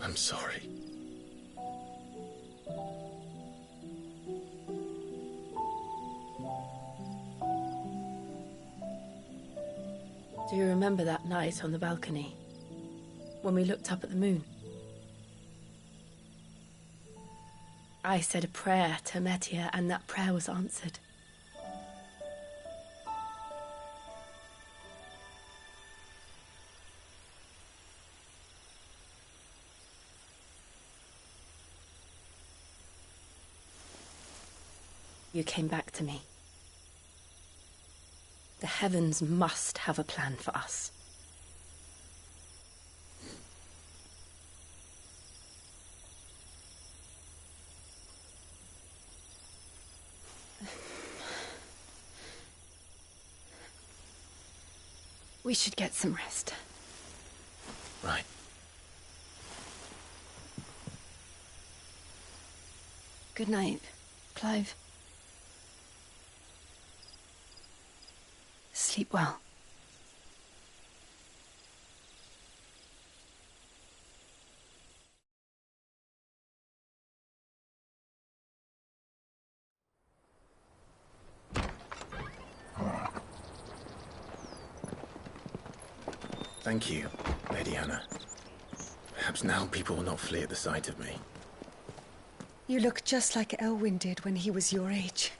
I'm sorry. Do you remember that night on the balcony, when we looked up at the moon? I said a prayer to Metia, and that prayer was answered. You came back to me. The heavens must have a plan for us. We should get some rest. Right. Good night, Clive. Sleep well. Thank you, Lady Hannah. Perhaps now people will not flee at the sight of me. You look just like Elwyn did when he was your age.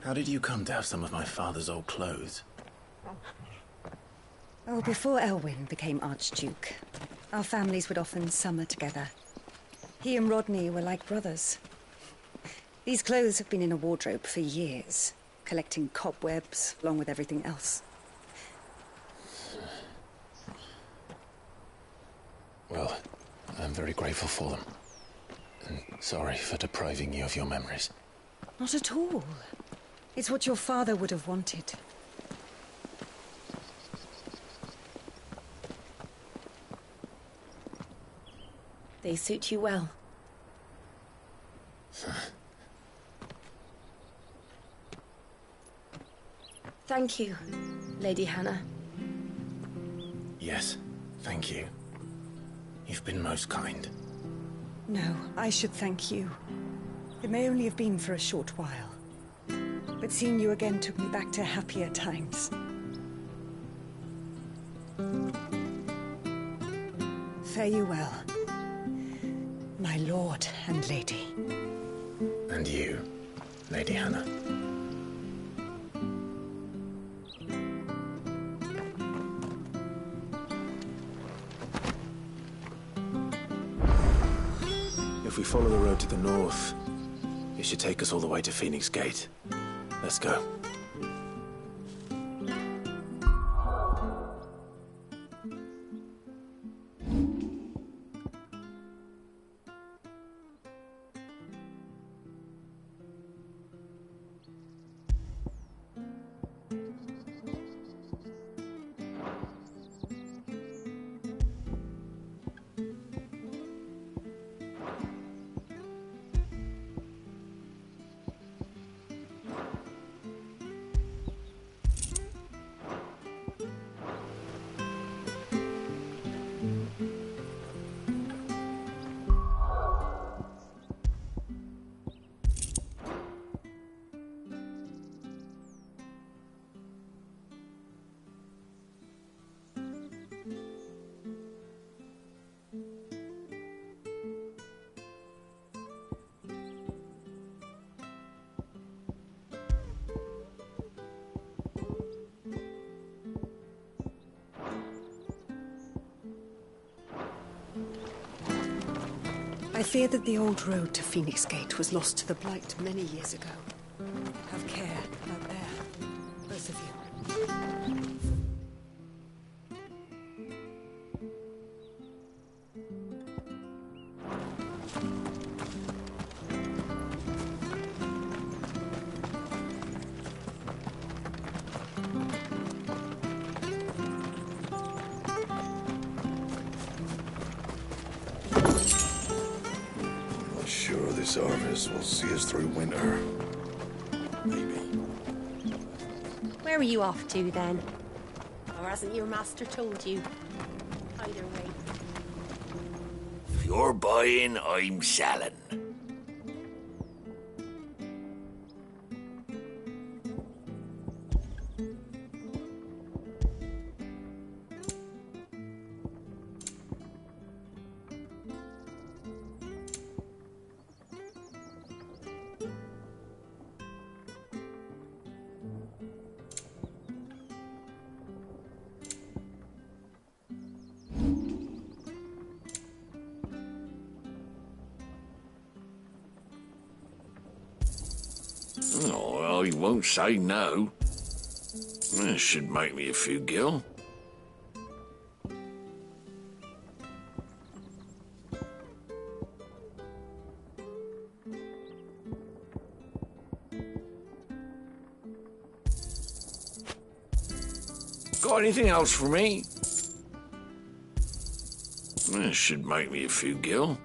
How did you come to have some of my father's old clothes? Oh, before Elwyn became Archduke, our families would often summer together. He and Rodney were like brothers. These clothes have been in a wardrobe for years, collecting cobwebs along with everything else. Well, I'm very grateful for them. And sorry for depriving you of your memories. Not at all. It's what your father would have wanted. They suit you well. Thank you, Lady Hannah. Yes, thank you. You've been most kind. No, I should thank you. It may only have been for a short while, but seeing you again took me back to happier times. Fare you well, my lord and lady. And you, Lady Hannah. If we follow the road to the north, it should take us all the way to Phoenix Gate. Let's go. I fear that the old road to Phoenix Gate was lost to the Blight many years ago. Have care out there, both of you. Sure, this harvest will see us through winter. Maybe. Where are you off to, then? Or hasn't your master told you? Either way. If you're buying, I'm selling. Oh, I won't say no. This should make me a few gil. Got anything else for me? This should make me a few gil.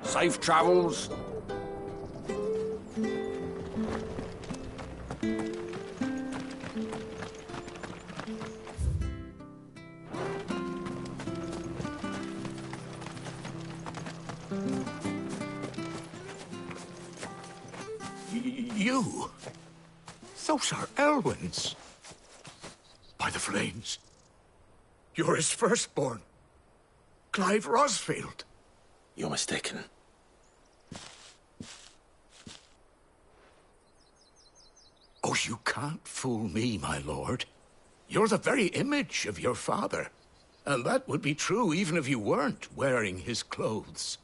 Safe travels. You? Those are Elwyn's. By the flames. You're his firstborn. Clive Rosfield. You're mistaken. Oh, you can't fool me, my lord. You're the very image of your father. And that would be true even if you weren't wearing his clothes.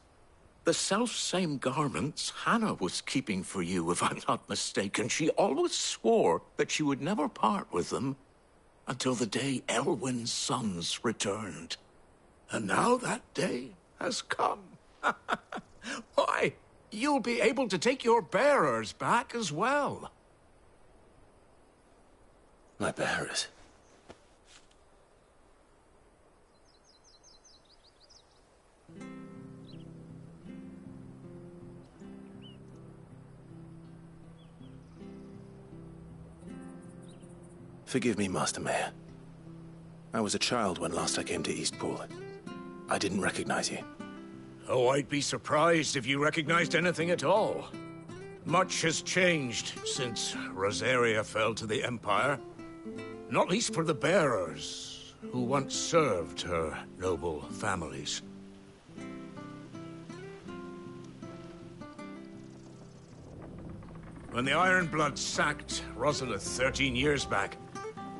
The self-same garments Hannah was keeping for you, if I'm not mistaken. She always swore that she would never part with them until the day Elwyn's sons returned. And now that day has come. Why, you'll be able to take your bearers back as well. My bearers? Forgive me, Master Mayor. I was a child when last I came to Eastpool. I didn't recognize you. Oh, I'd be surprised if you recognized anything at all. Much has changed since Rosaria fell to the Empire. Not least for the bearers, who once served her noble families. When the Ironbloods sacked Rosalith 13 years back,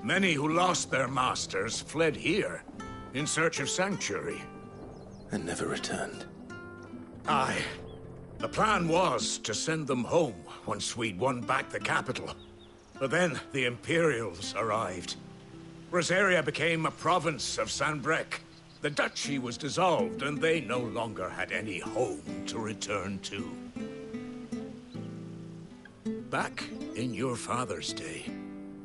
Many who lost their masters fled here in search of sanctuary. And never returned. Aye. The plan was to send them home once we'd won back the capital. But then the Imperials arrived. Rosaria became a province of Sanbreque. The duchy was dissolved, and they no longer had any home to return to. Back in your father's day,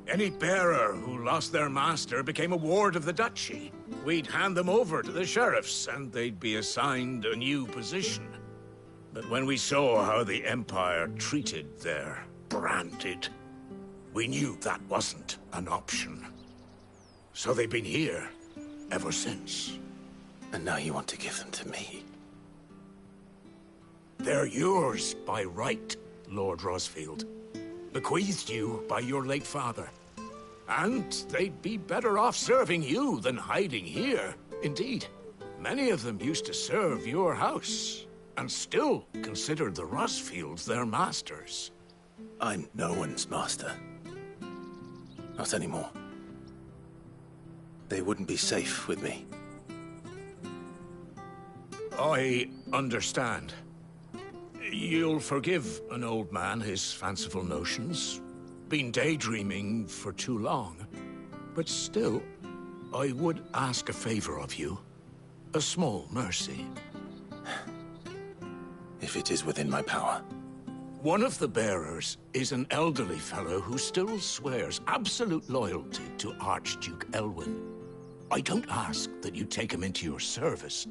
any bearer who lost their master became a ward of the duchy. We'd hand them over to the sheriffs, and they'd be assigned a new position. But when we saw how the Empire treated their branded, we knew that wasn't an option. So they've been here ever since. And now you want to give them to me? They're yours by right, Lord Rosfield. Bequeathed you by your late father. And they'd be better off serving you than hiding here. Indeed, many of them used to serve your house, and still considered the Rosfields their masters. I'm no one's master. Not anymore. They wouldn't be safe with me. I understand. You'll forgive an old man his fanciful notions. Been daydreaming for too long. But still, I would ask a favor of you. A small mercy. If it is within my power. One of the bearers is an elderly fellow who still swears absolute loyalty to Archduke Elwyn. I don't ask that you take him into your service,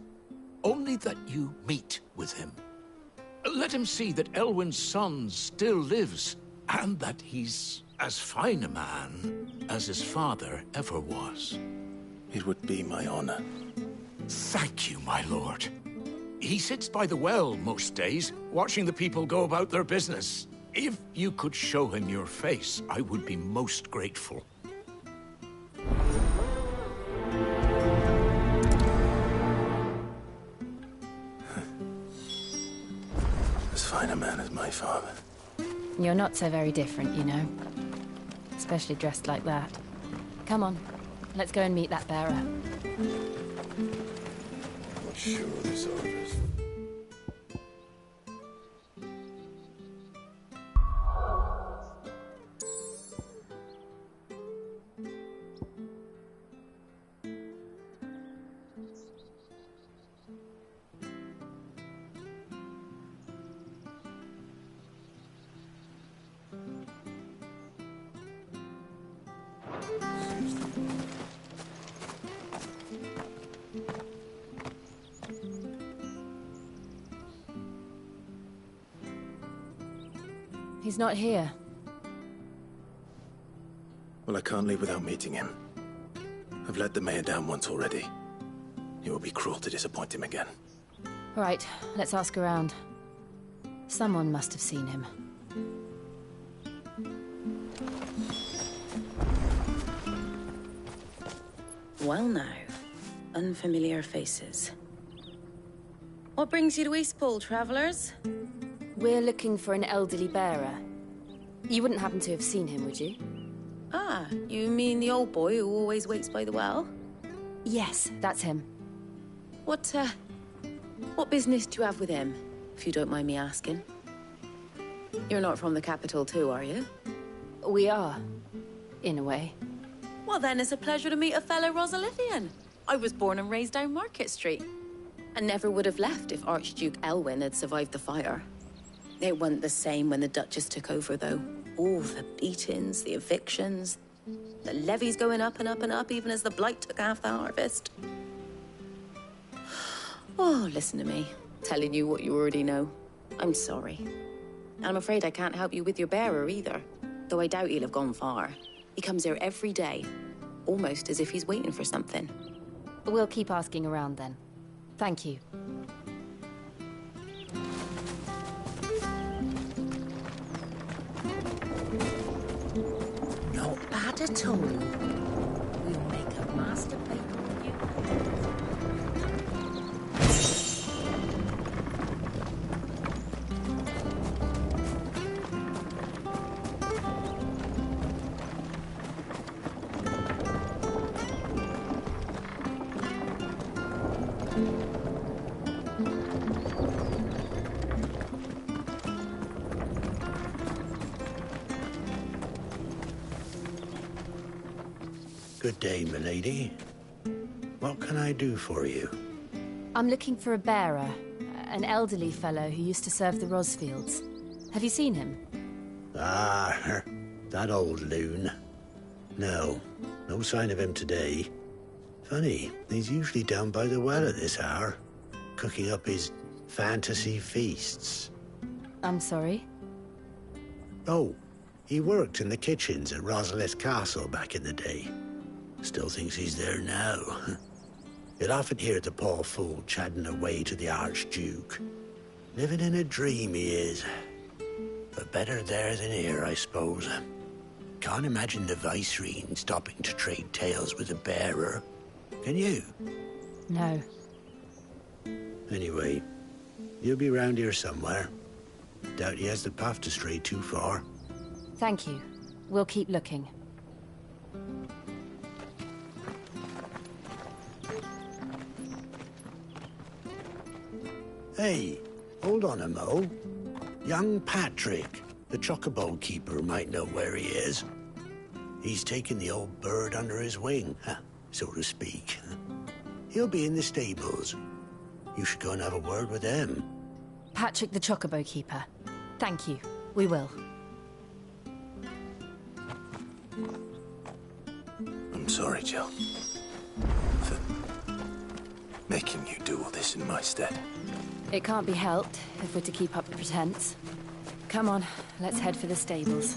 only that you meet with him. Let him see that Elwyn's son still lives, and that he's as fine a man as his father ever was. It would be my honor. Thank you, my lord. He sits by the well most days, watching the people go about their business. If you could show him your face, I would be most grateful. As fine a man as my father. You're not so very different, you know. Especially dressed like that. Come on, let's go and meet that bearer. Not sure of this harvest. He's not here. Well, I can't leave without meeting him. I've let the mayor down once already. It would be cruel to disappoint him again. All right, let's ask around. Someone must have seen him. Well now, unfamiliar faces. What brings you to Eastpool, travellers? We're looking for an elderly bearer. You wouldn't happen to have seen him, would you? Ah, you mean the old boy who always waits by the well? Yes, that's him. What business do you have with him, if you don't mind me asking? You're not from the capital too, are you? We are, in a way. Well then, it's a pleasure to meet a fellow Rosalithian. I was born and raised down Market Street. And never would have left if Archduke Elwyn had survived the fire. It wasn't the same when the Duchess took over, though. All the beatings, the evictions, the levies going up and up and up, even as the blight took half the harvest. Oh, listen to me, telling you what you already know. I'm sorry. And I'm afraid I can't help you with your bearer either, though I doubt he'll have gone far. He comes here every day, almost as if he's waiting for something. We'll keep asking around then. Thank you. Not bad at all. We'll make a master paper of you. Good day, milady. What can I do for you? I'm looking for a bearer, an elderly fellow who used to serve the Rosfields. Have you seen him? Ah, that old loon. No sign of him today. Funny, he's usually down by the well at this hour, cooking up his fantasy feasts. I'm sorry? Oh, he worked in the kitchens at Rosalith Castle back in the day. Still thinks he's there now. You'd often hear the poor fool chatting away to the Archduke. Living in a dream he is. But better there than here, I suppose. Can't imagine the Viceroy stopping to trade tales with a bearer. Can you? No. Anyway, you'll be round here somewhere. Doubt he has the path to stray too far. Thank you. We'll keep looking. Hey, hold on a mo. Young Patrick, the chocobo keeper, might know where he is. He's taken the old bird under his wing, so to speak. He'll be in the stables. You should go and have a word with him. Patrick the chocobo keeper. Thank you. We will. I'm sorry, Jill. For making you do all this in my stead. It can't be helped if we're to keep up the pretense. Come on, let's head for the stables.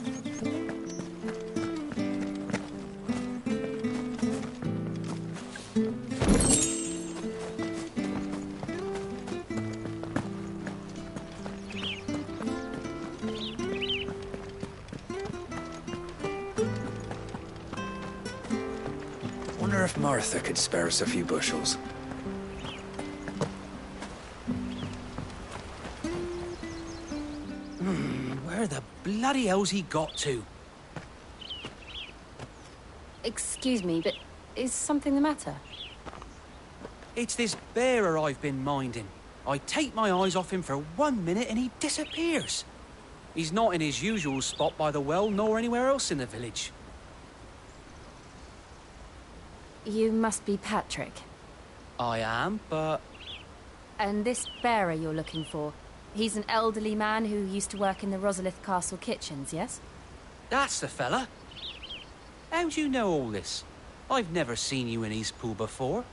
Wonder if Martha could spare us a few bushels. Where the bloody hell's he got to? Excuse me, but is something the matter? It's this bearer I've been minding. I take my eyes off him for 1 minute and he disappears. He's not in his usual spot by the well, nor anywhere else in the village. You must be Patrick. I am, but... And this bearer you're looking for, he's an elderly man who used to work in the Rosalith Castle kitchens, yes? That's the fella. How do you know all this? I've never seen you in Eastpool before,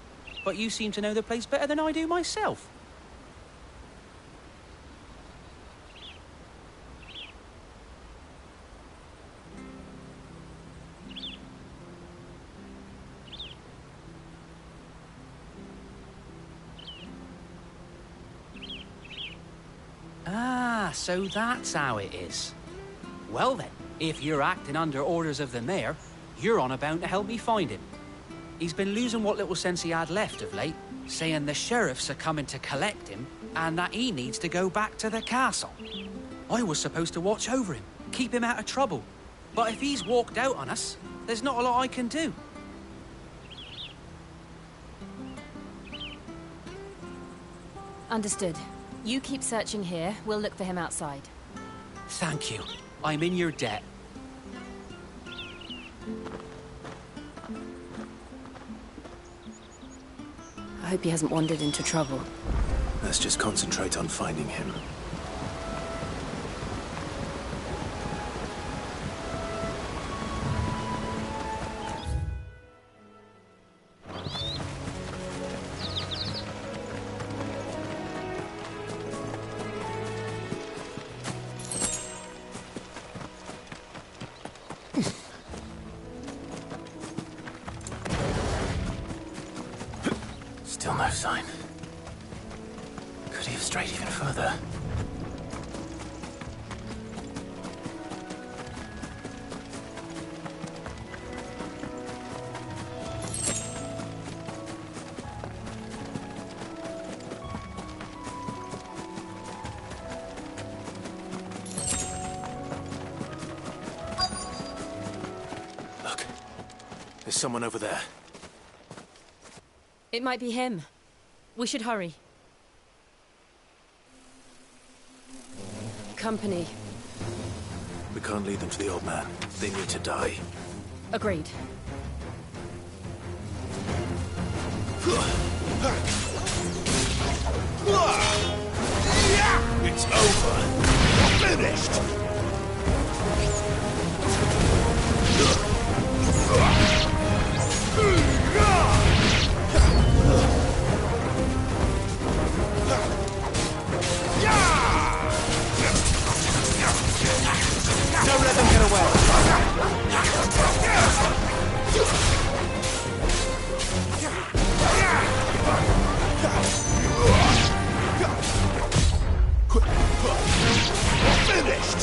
but you seem to know the place better than I do myself. Ah, so that's how it is. Well then, if you're acting under orders of the mayor, you're on about to help me find him. He's been losing what little sense he had left of late, saying the sheriffs are coming to collect him and that he needs to go back to the castle. I was supposed to watch over him, keep him out of trouble. But if he's walked out on us, there's not a lot I can do. Understood. You keep searching here, we'll look for him outside. Thank you. I'm in your debt. I hope he hasn't wandered into trouble. Let's just concentrate on finding him. Still no sign. Could he have strayed even further? Look, there's someone over there. It might be him. We should hurry. Company. We can't lead them to the old man. They need to die. Agreed. It's over. Finished. Don't let them get away. Finished.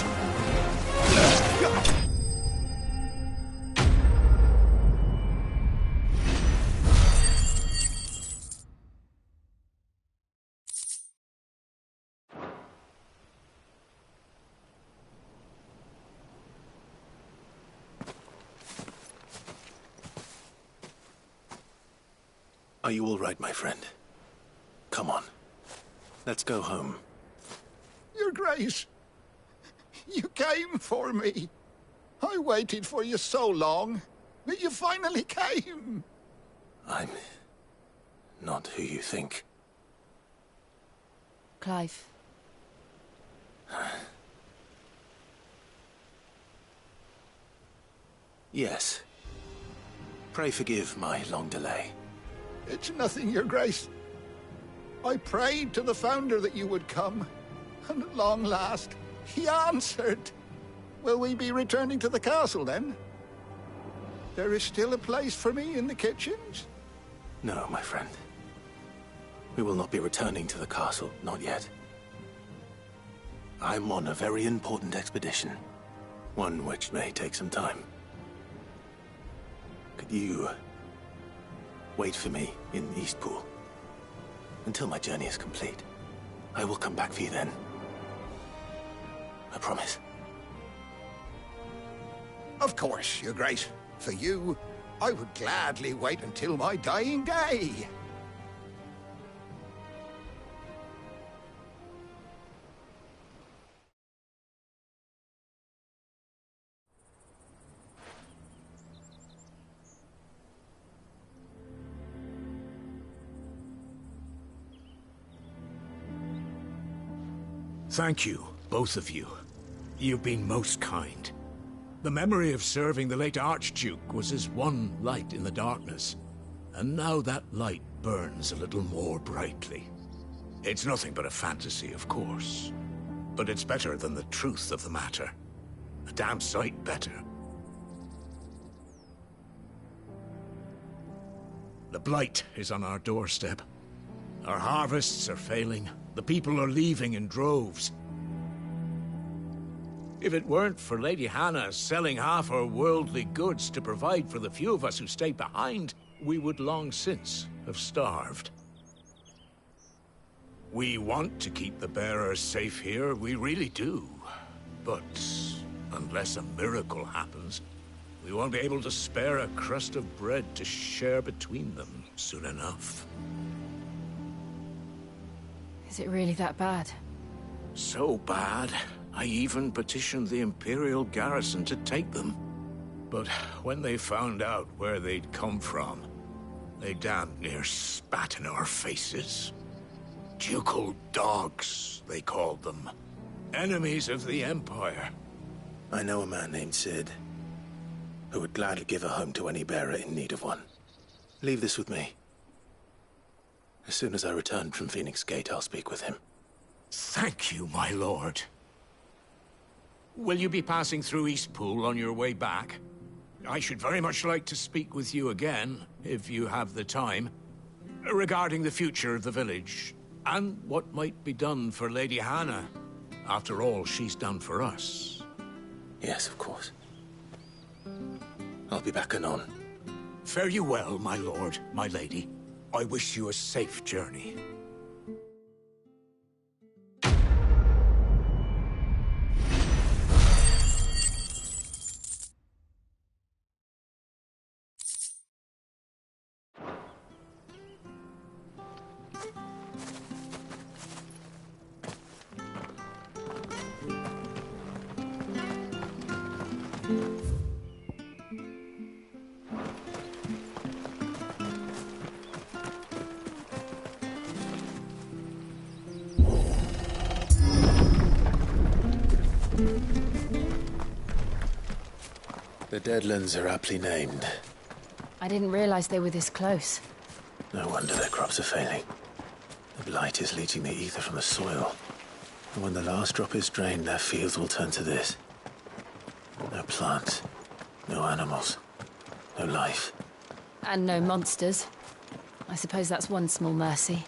Are you all right, my friend? Come on. Let's go home. Your Grace, you came for me. I waited for you so long, but you finally came. I'm not who you think. Clive. Yes. Pray forgive my long delay. It's nothing, Your Grace. I prayed to the Founder that you would come, and at long last, he answered. Will we be returning to the castle, then? There is still a place for me in the kitchens? No, my friend. We will not be returning to the castle, not yet. I'm on a very important expedition. One which may take some time. Could you wait for me in Eastpool until my journey is complete? I will come back for you then. I promise. Of course, Your Grace. For you, I would gladly wait until my dying day. Thank you, both of you. You've been most kind. The memory of serving the late Archduke was as one light in the darkness, and now that light burns a little more brightly. It's nothing but a fantasy, of course, but it's better than the truth of the matter. A damn sight better. The blight is on our doorstep. Our harvests are failing. The people are leaving in droves. If it weren't for Lady Hannah selling half her worldly goods to provide for the few of us who stay behind, we would long since have starved. We want to keep the bearers safe here, we really do. But unless a miracle happens, we won't be able to spare a crust of bread to share between them soon enough. Is it really that bad? So bad, I even petitioned the Imperial garrison to take them. But when they found out where they'd come from, they damn near spat in our faces. Ducal dogs, they called them. Enemies of the Empire. I know a man named Sid, who would gladly give a home to any bearer in need of one. Leave this with me. As soon as I return from Phoenix Gate, I'll speak with him. Thank you, my lord. Will you be passing through Eastpool on your way back? I should very much like to speak with you again, if you have the time, regarding the future of the village, and what might be done for Lady Hannah. After all she's done for us. Yes, of course. I'll be back anon. Fare you well, my lord, my lady. I wish you a safe journey. The Deadlands are aptly named. I didn't realize they were this close. No wonder their crops are failing. The blight is leaching the ether from the soil. And when the last drop is drained, their fields will turn to this. No plants, no animals, no life. And no monsters. I suppose that's one small mercy.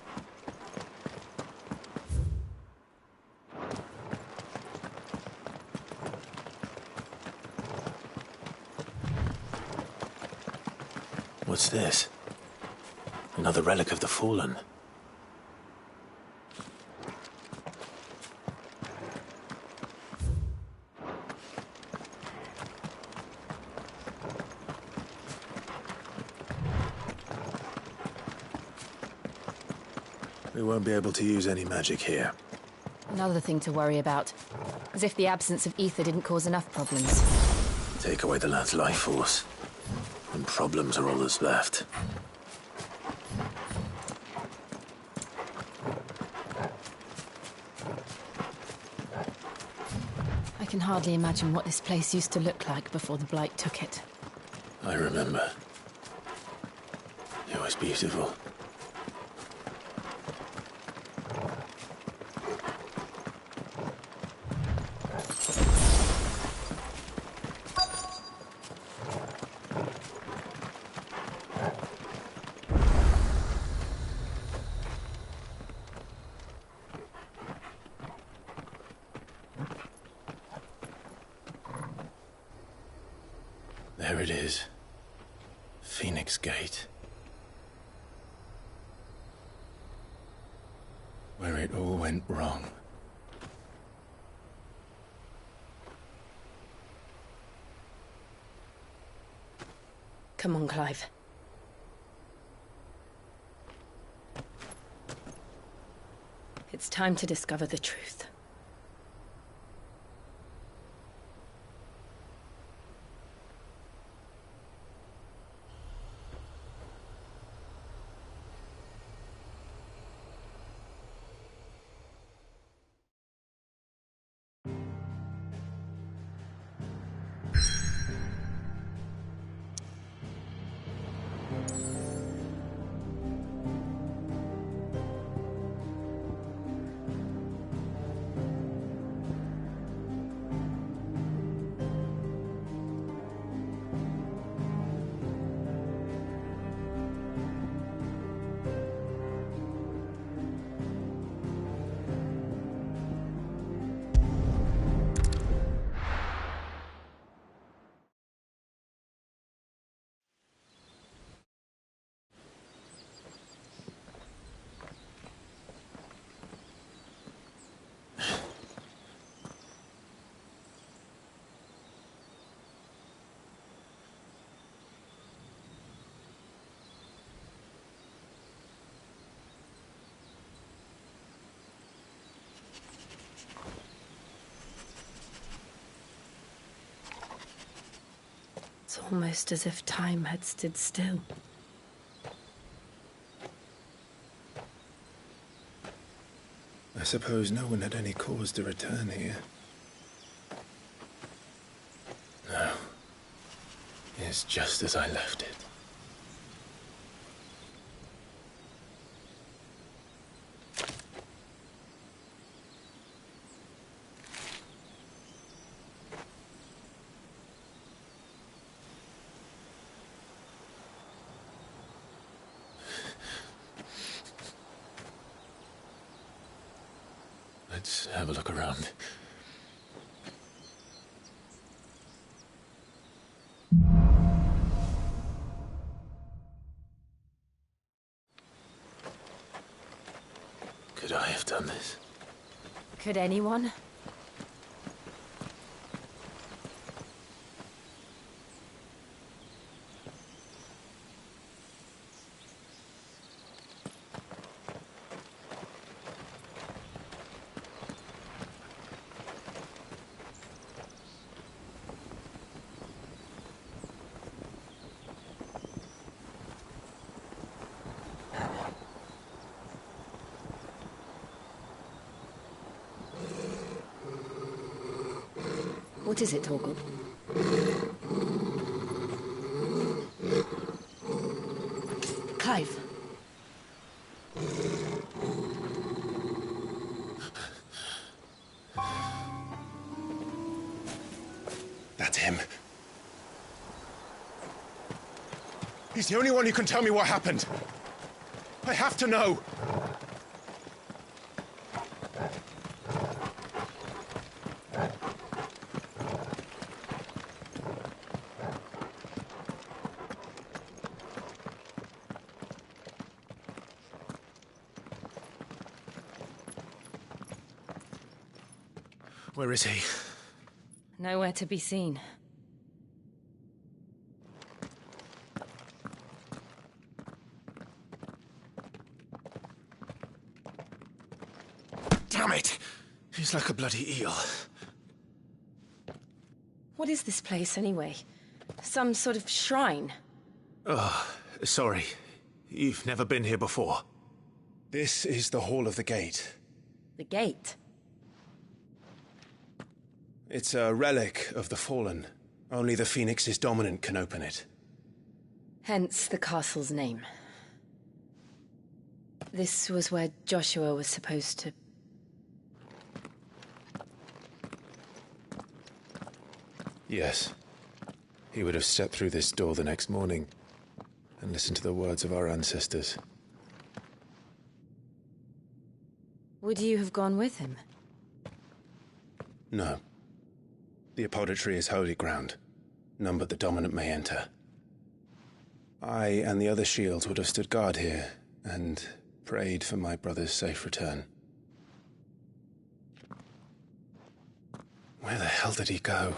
What's this? Another relic of the Fallen. We won't be able to use any magic here. Another thing to worry about. As if the absence of ether didn't cause enough problems. Take away the lad's life force, and problems are all that's left. I can hardly imagine what this place used to look like before the blight took it. I remember. It was beautiful. There it is. Phoenix Gate. Where it all went wrong. Come on, Clive. It's time to discover the truth. It's almost as if time had stood still. I suppose no one had any cause to return here. No. It's just as I left it. Let's have a look around. Could I have done this? Could anyone? What is it, Torgal? That's him. He's the only one who can tell me what happened. I have to know. Where is he? Nowhere to be seen. Damn it! He's like a bloody eel. What is this place, anyway? Some sort of shrine? Oh, sorry. You've never been here before. This is the Hall of the Gate. The gate? It's a relic of the Fallen. Only the Phoenix's dominant can open it. Hence the castle's name. This was where Joshua was supposed to... Yes. He would have stepped through this door the next morning and listened to the words of our ancestors. Would you have gone with him? No. The apodatory is holy ground. None but the dominant may enter. I and the other shields would have stood guard here and prayed for my brother's safe return. Where the hell did he go?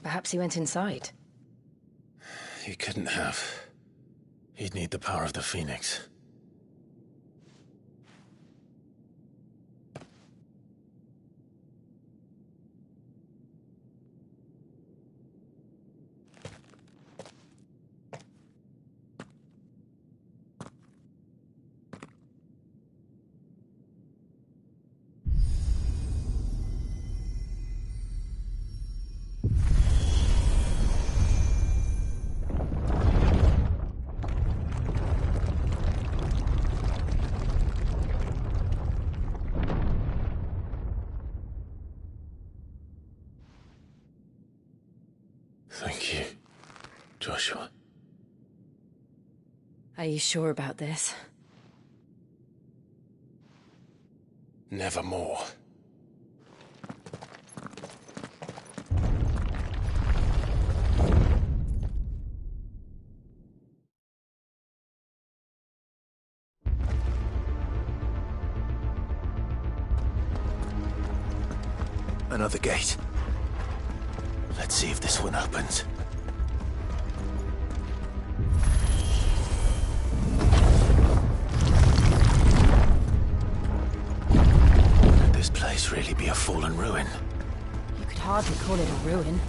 Perhaps he went inside. He couldn't have. He'd need the power of the Phoenix. Thank you, Joshua. Are you sure about this? Nevermore. Another gate. Let's see if this one opens. Could this place really be a fallen ruin? You could hardly call it a ruin.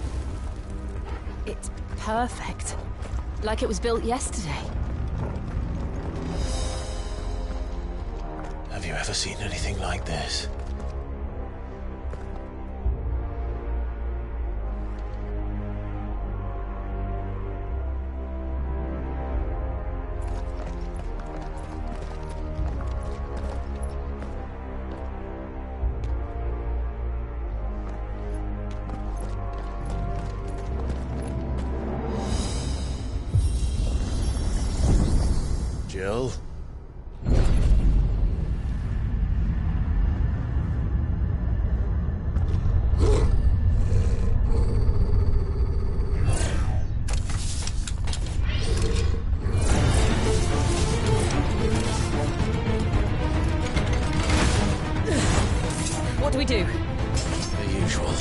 It's perfect. Like it was built yesterday. Have you ever seen anything like this? Jill? What do we do? The usual.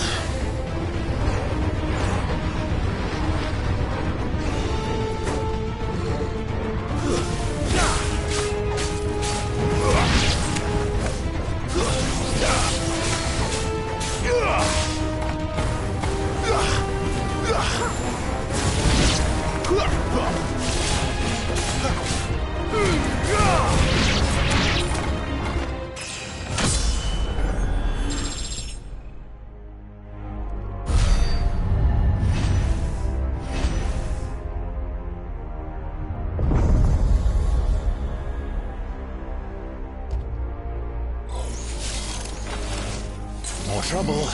More trouble.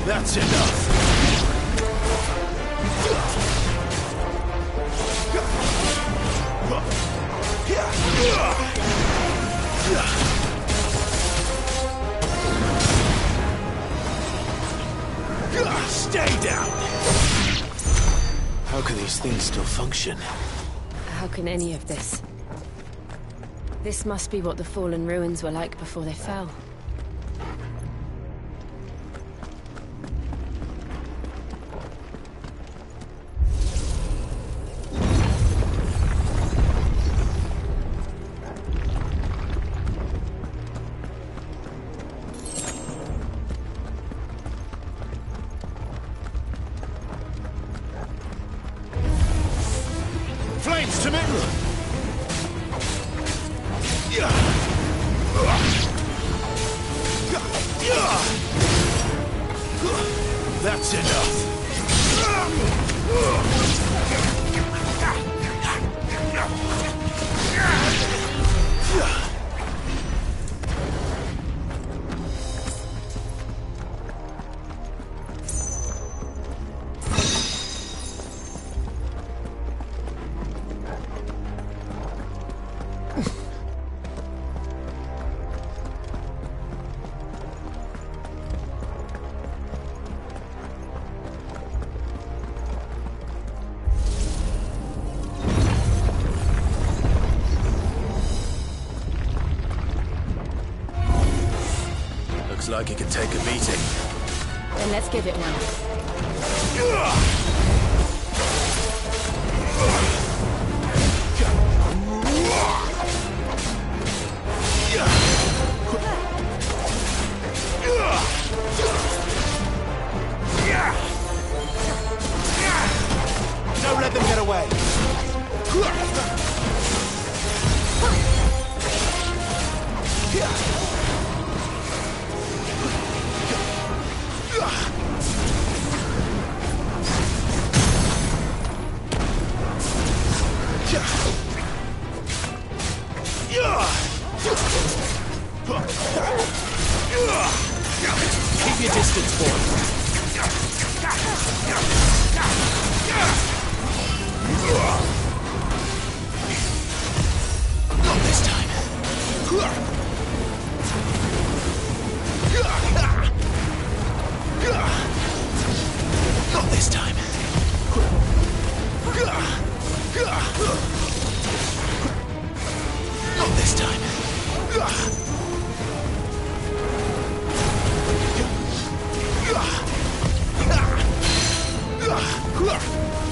That's enough. Stay down! How can these things still function? How can any of this? This must be what the fallen ruins were like before they fell. Flames to me! That's enough. Looks like it can take a beating. Then let's give it one. Don't let them get away. Keep your distance, boy. Not this time. Not this time. Not this time.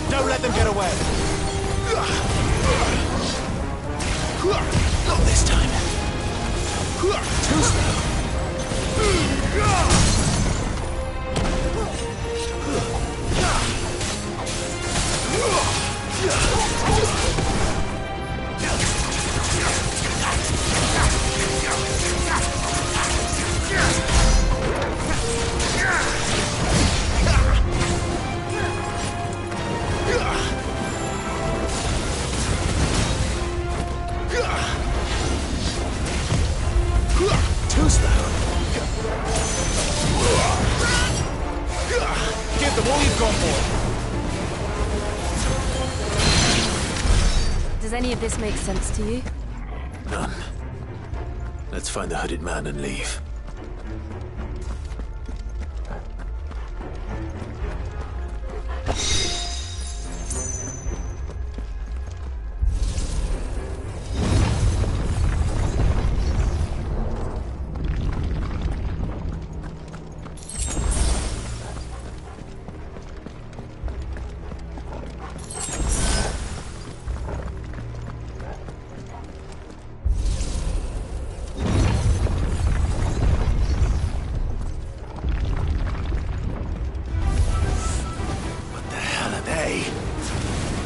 Don't let them get away. Not this time. Too slow. Too slow. Give them all you've got for. Does any of this make sense to you? None. Let's find the hooded man and leave.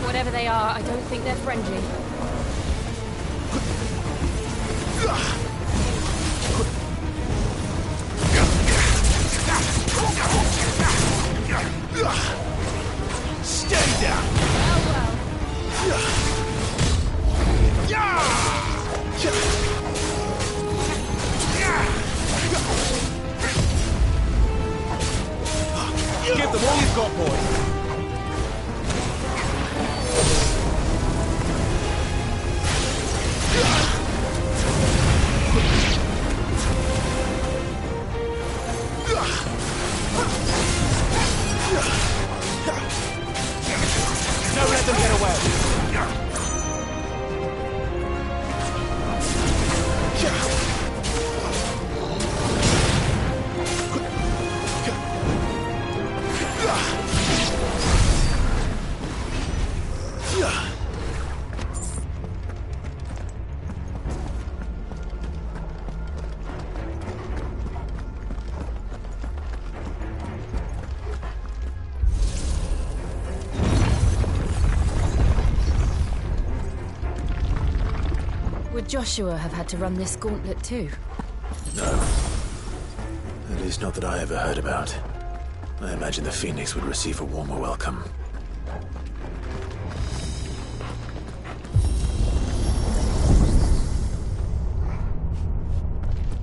Whatever they are, I don't think they're friendly. Stay down! Give them all you've got, boy. Don't let them get away. Would Joshua have had to run this gauntlet too? No. At least not that I ever heard about. I imagine the Phoenix would receive a warmer welcome.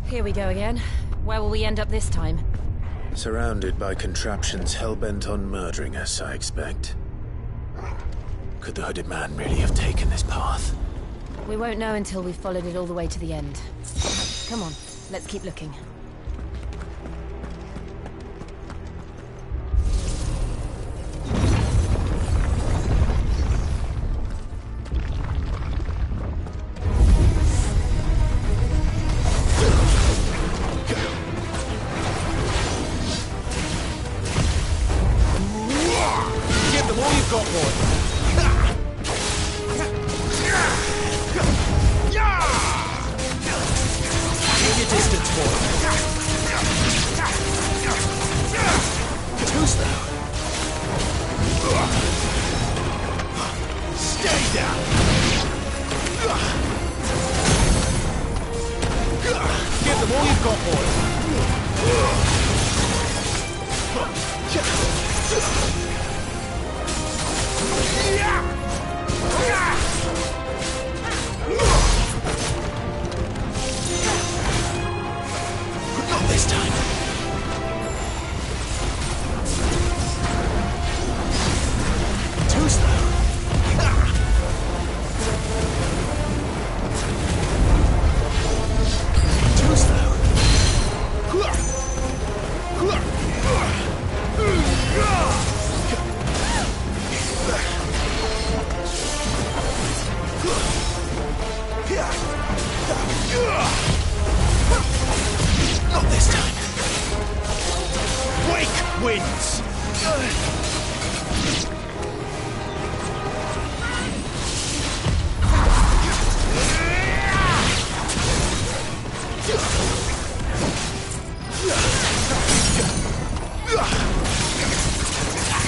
Here we go again. Where will we end up this time? Surrounded by contraptions hell-bent on murdering us, I expect. Could the hooded man really have taken this path? We won't know until we've followed it all the way to the end. Come on, let's keep looking. Give them all you've got, boy. Keep your distance, boy. Too slow. Stay down! Give them all you've got, boy. Not this time. Too slow. Too slow. Not this time. Wake wins.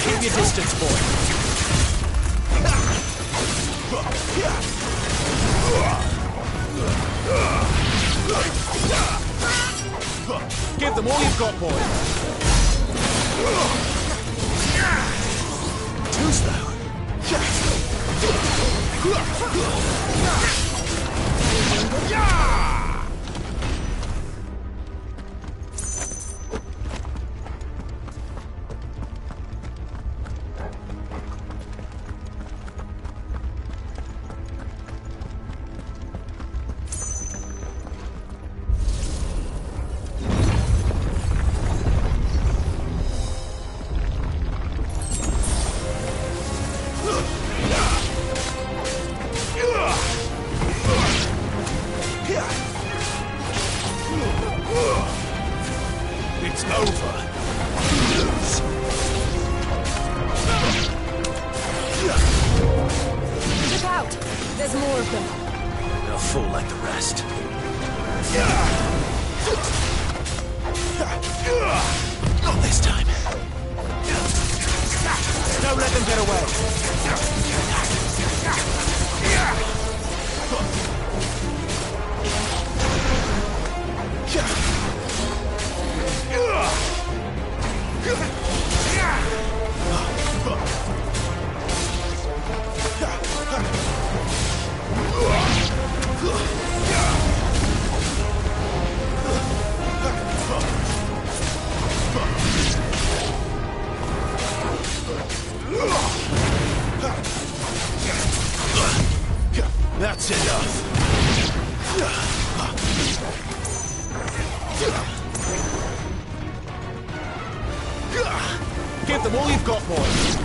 Keep your distance, boy. Give them all you've got, boy. Too slow. It's over. Lose. Look out! There's more of them. They'll fall like the rest. Not this time. Don't let them get away. That's enough. Give them all you've got, boys.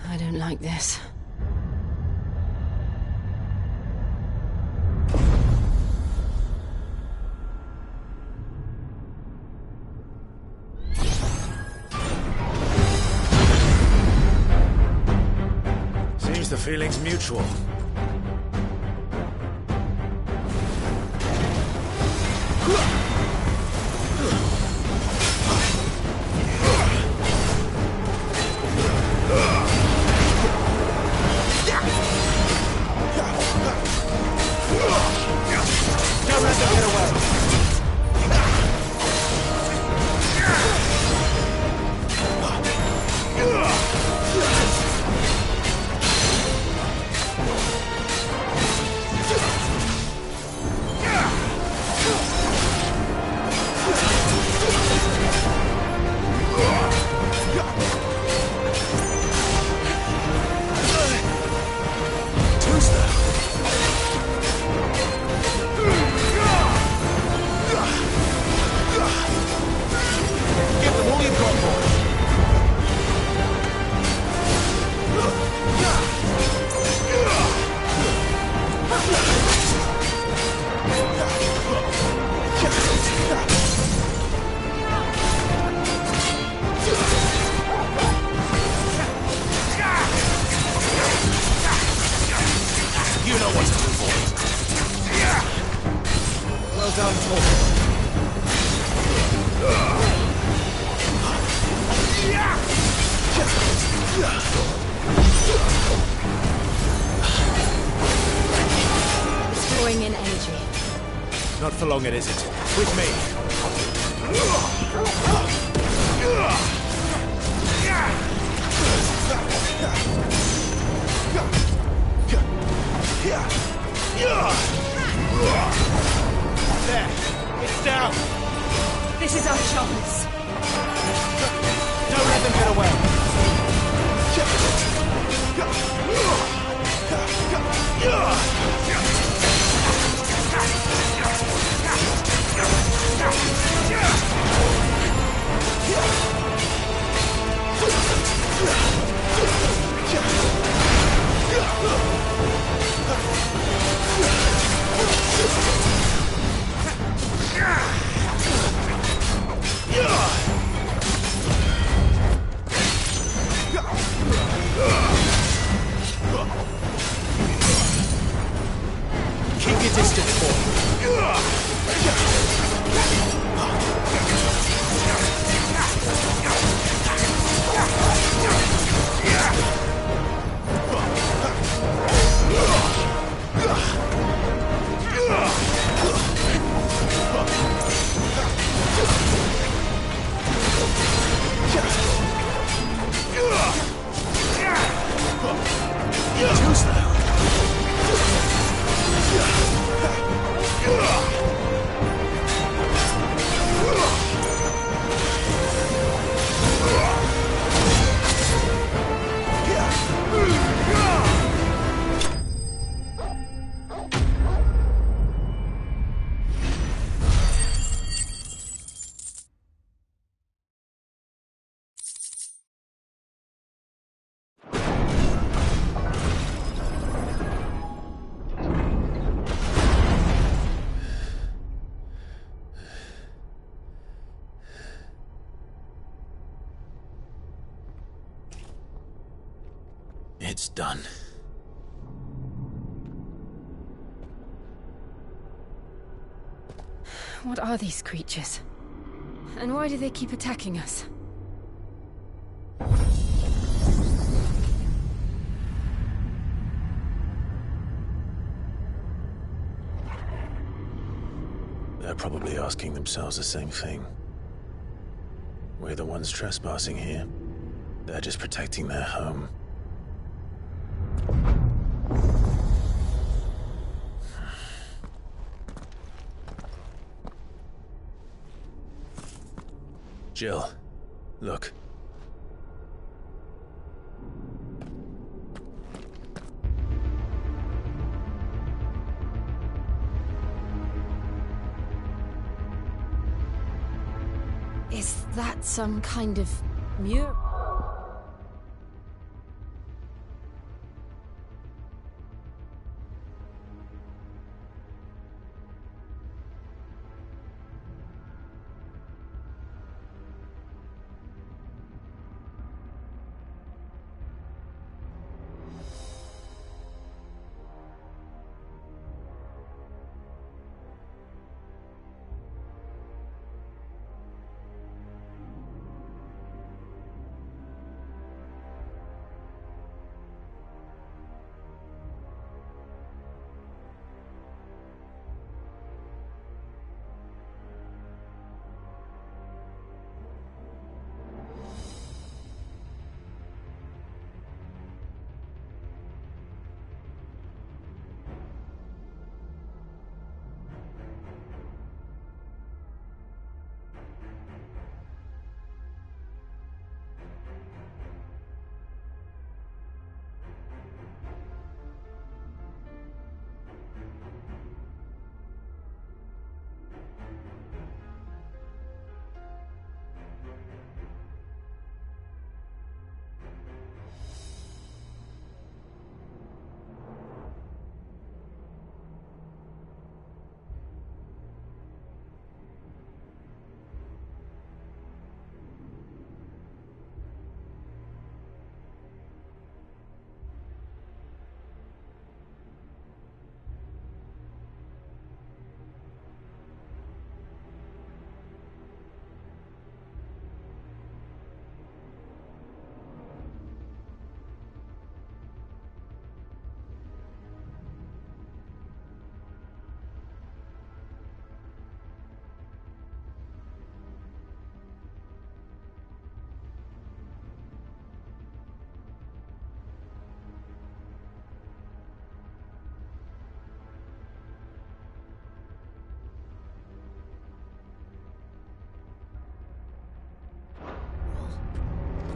I don't like this. Seems the feeling's mutual. Don't let them get away. Give them all you've got, boys. You know what to do, boy. Well done, Paul. It's drawing in energy. Not for long, it isn't. With me. There. It's down. This is our chance. Don't let them get away. It's done. What are these creatures? And why do they keep attacking us? They're probably asking themselves the same thing. We're the ones trespassing here. They're just protecting their home. Jill, look. Is that some kind of mural?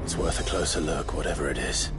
It's worth a closer look, whatever it is.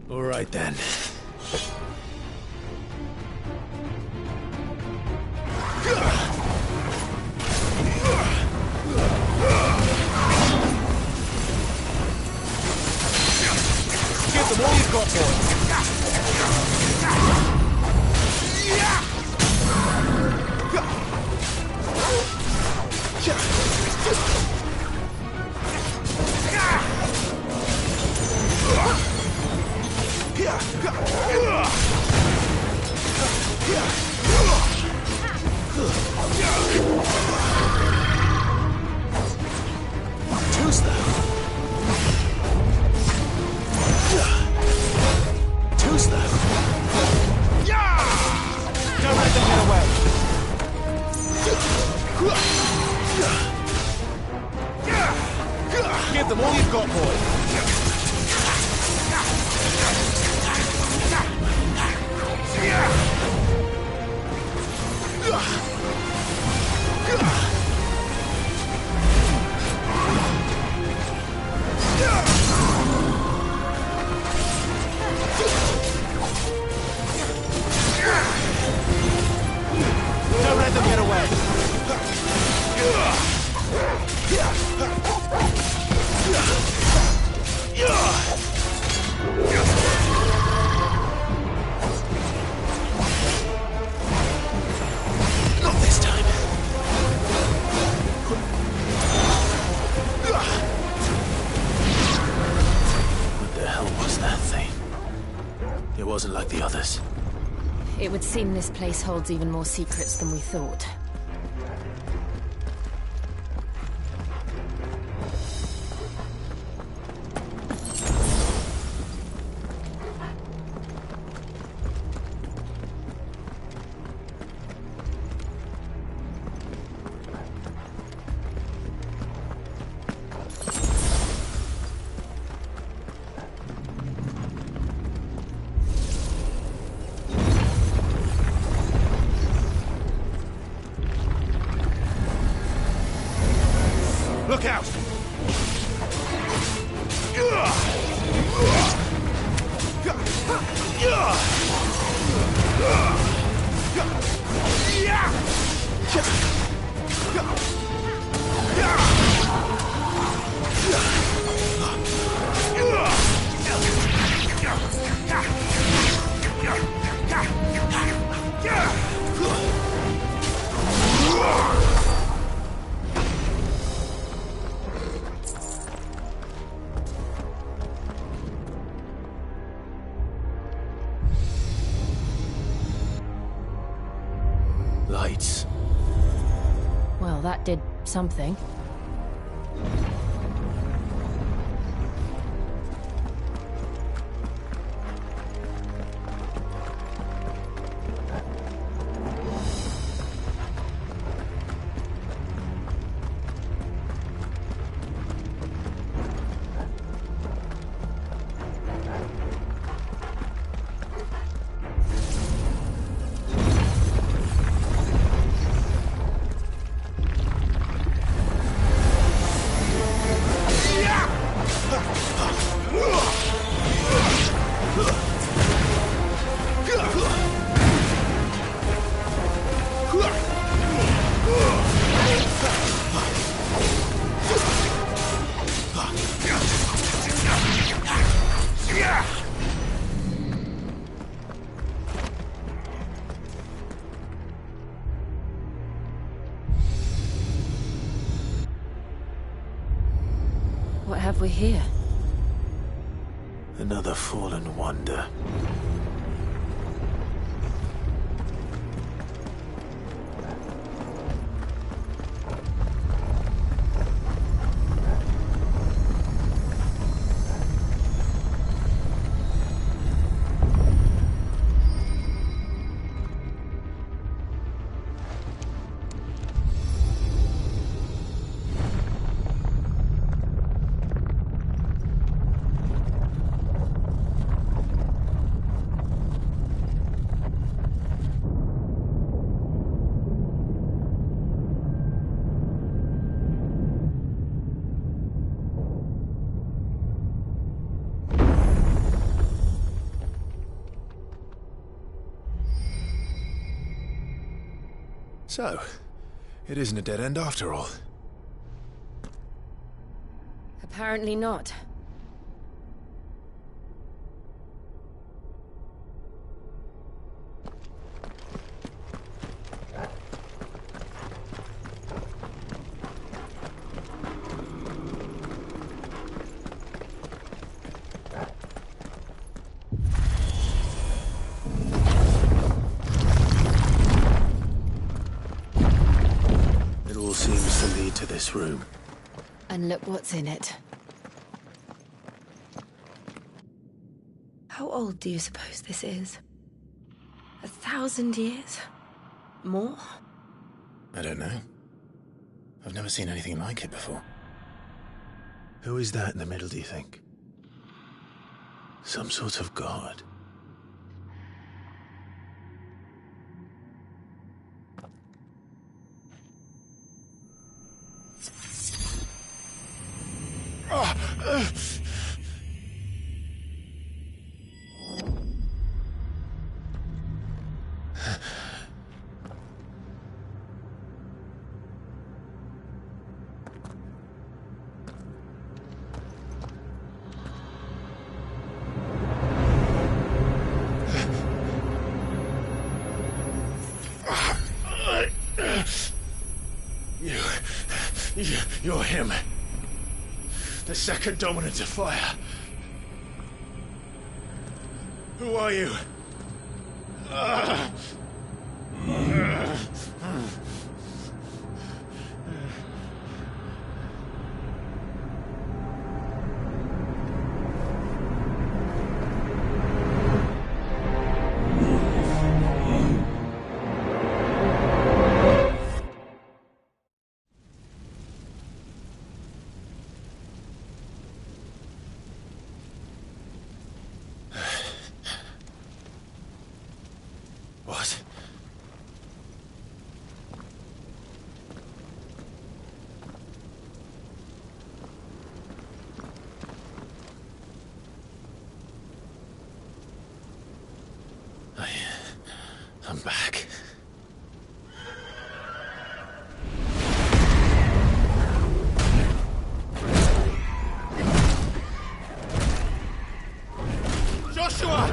All right then. Give them all you've got, boy. Don't let them get away. Give them all you've got, boy. Don't let them get away. Not this time. What the hell was that thing? It wasn't like the others. It would seem this place holds even more secrets than we thought. Look out! Lights. Well, that did something. What have we here? Another fallen wonder. So, it isn't a dead end after all. Apparently not. this room. And look what's in it. How old do you suppose this is? 1,000 years? More? I don't know. I've never seen anything like it before. Who is that in the middle, do you think? Some sort of god? You're him. The second dominant of fire. Who are you? What? I'm back. Joshua!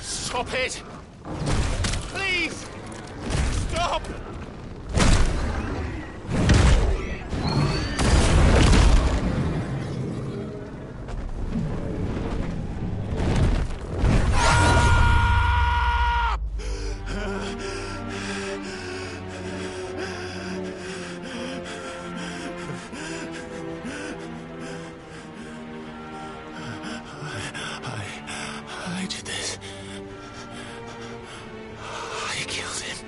Stop it! Please! Stop! I did this. I killed him.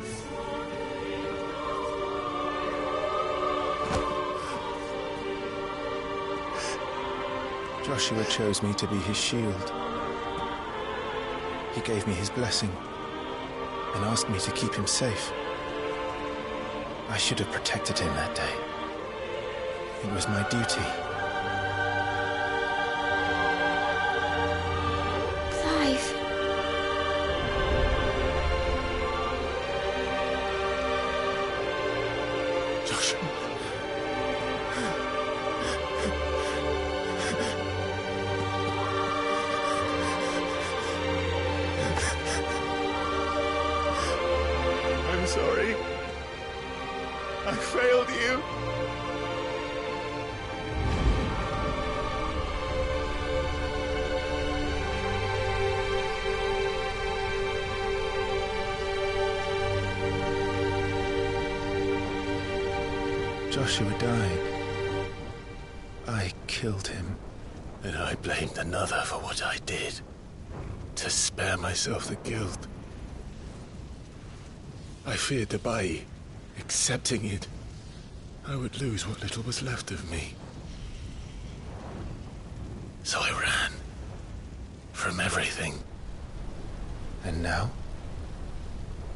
Joshua chose me to be his shield. He gave me his blessing and asked me to keep him safe. I should have protected him that day. It was my duty. Clive. Joshua. I'm sorry. I failed you. Joshua died. I killed him. And I blamed another for what I did. To spare myself the guilt. I feared that by accepting it, I would lose what little was left of me. So I ran. From everything. And now?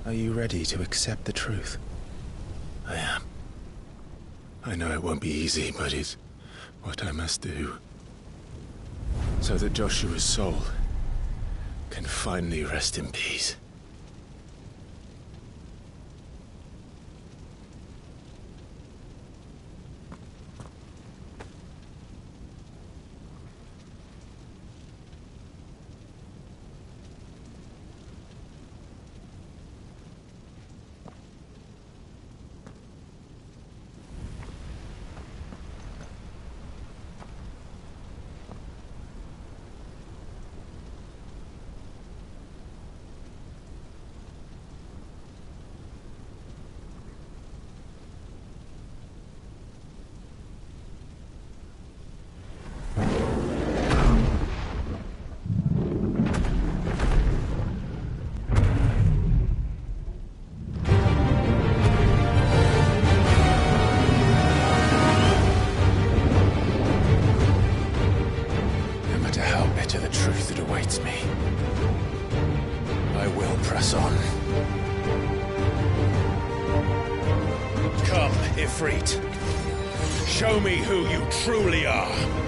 Are you ready to accept the truth? I am. I know it won't be easy, but it's what I must do. So that Joshua's soul can finally rest in peace. Ifrit. Show me who you truly are.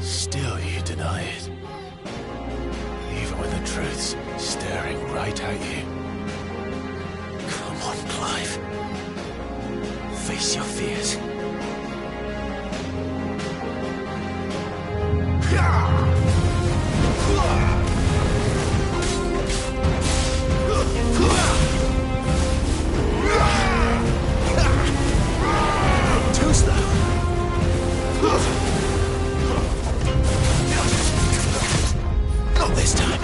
Still you deny it. Even when the truth's staring right at you. Come on, Clive. Face your fears. Too slow. Not this time.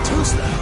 Too slow.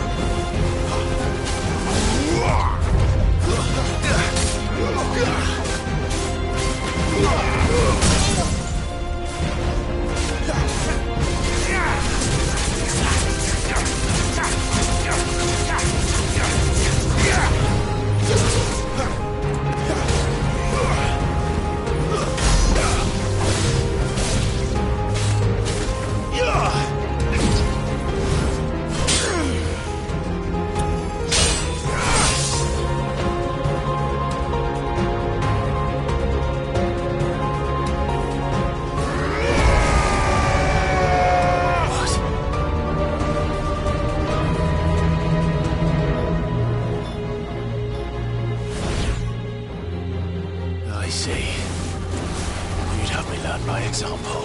I see. You'd have me learn by example.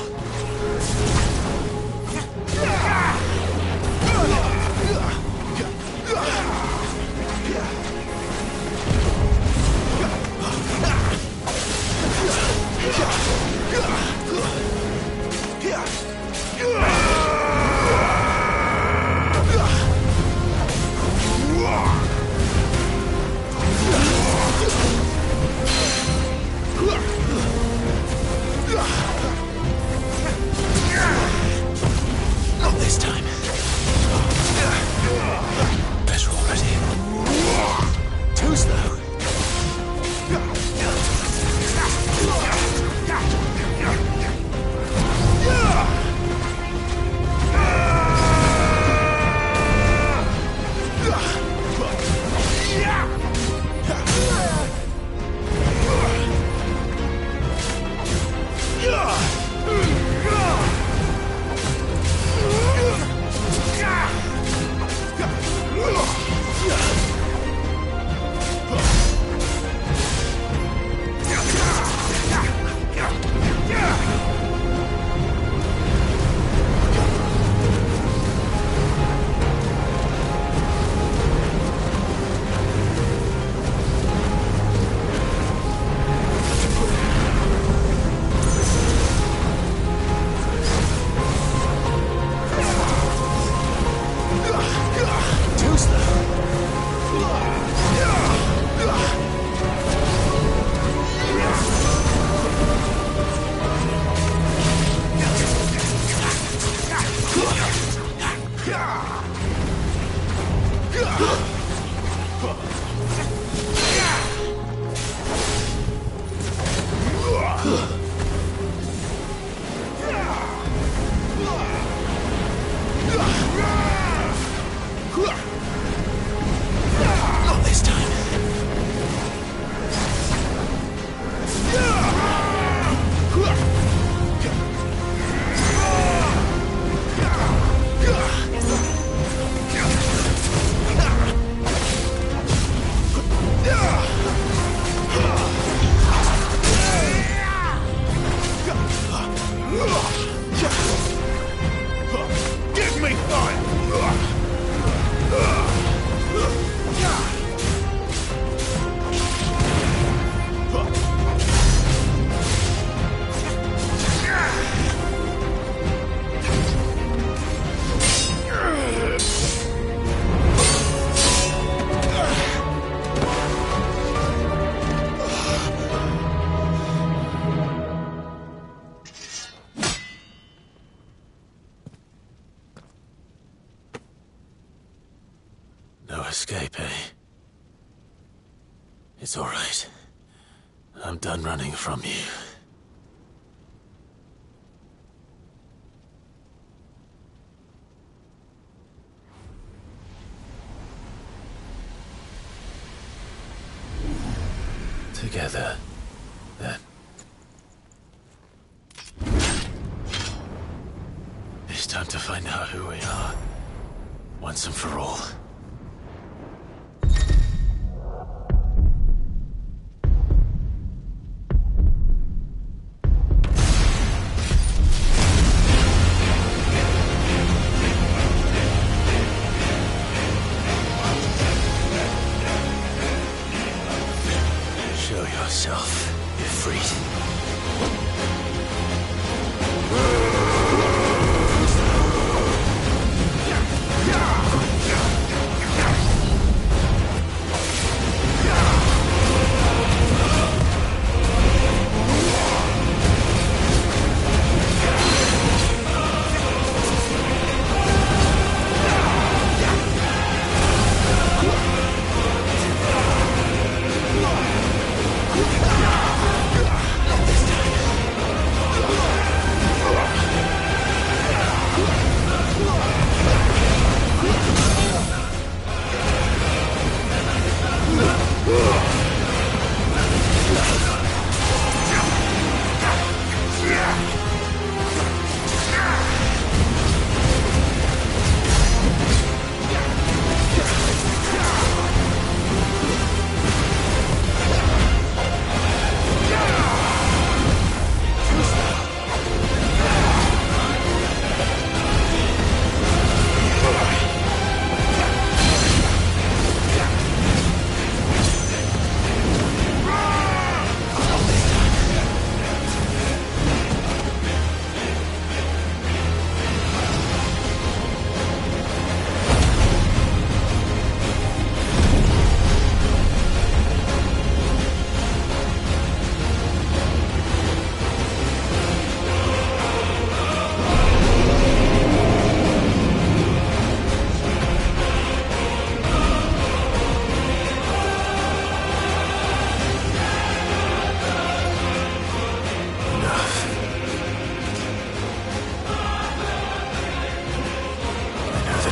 It's all right. I'm done running from you. Together, then. It's time to find out who we are, once and for all. Show yourself, Ifrit.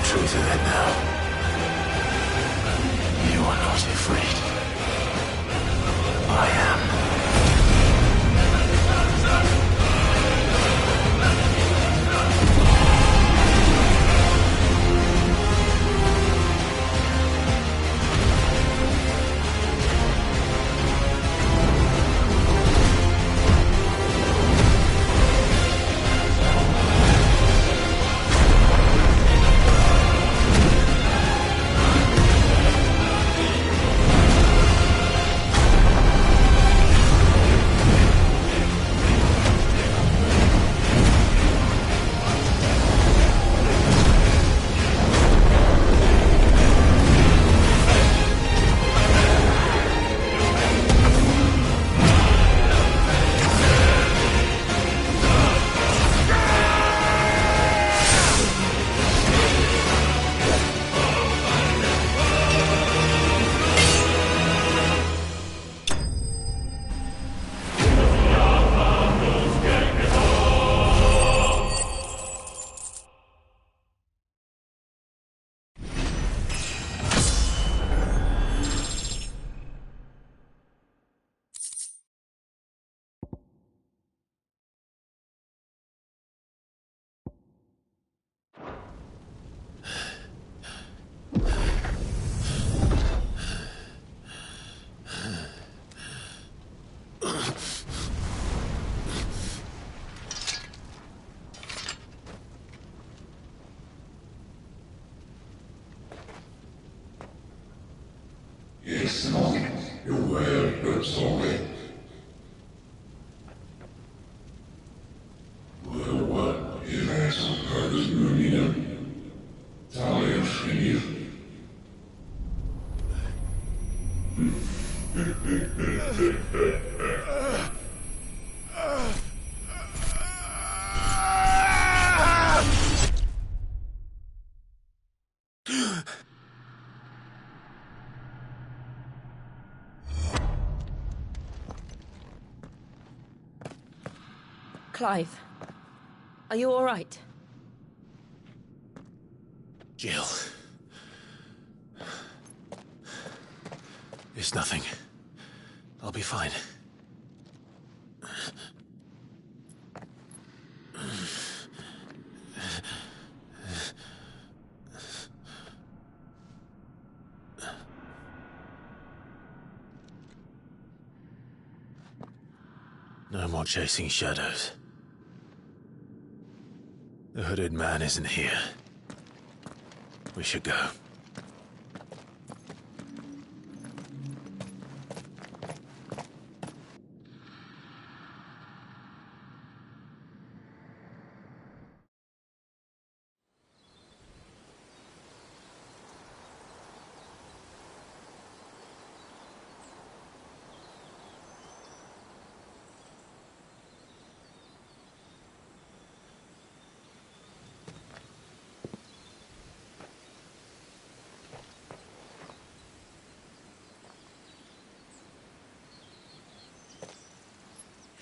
Truth of it now. You are not afraid. I am. Clive, are you all right? Jill. It's nothing. I'll be fine. No more chasing shadows. The hooded man isn't here. We should go.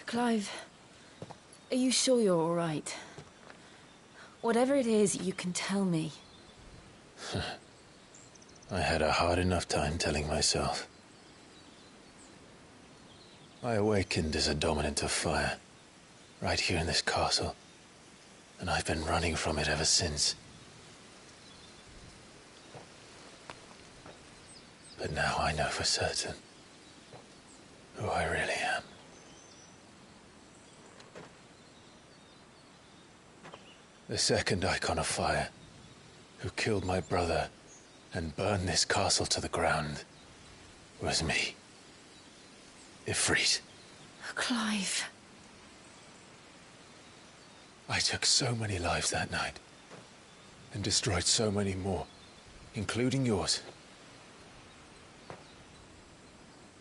Clive, are you sure you're all right? Whatever it is, you can tell me. I had a hard enough time telling myself. I awakened as a dominant of fire, right here in this castle, and I've been running from it ever since. But now I know for certain who I really am. The second icon of fire, who killed my brother and burned this castle to the ground, was me. Ifrit. Clive. I took so many lives that night, and destroyed so many more, including yours.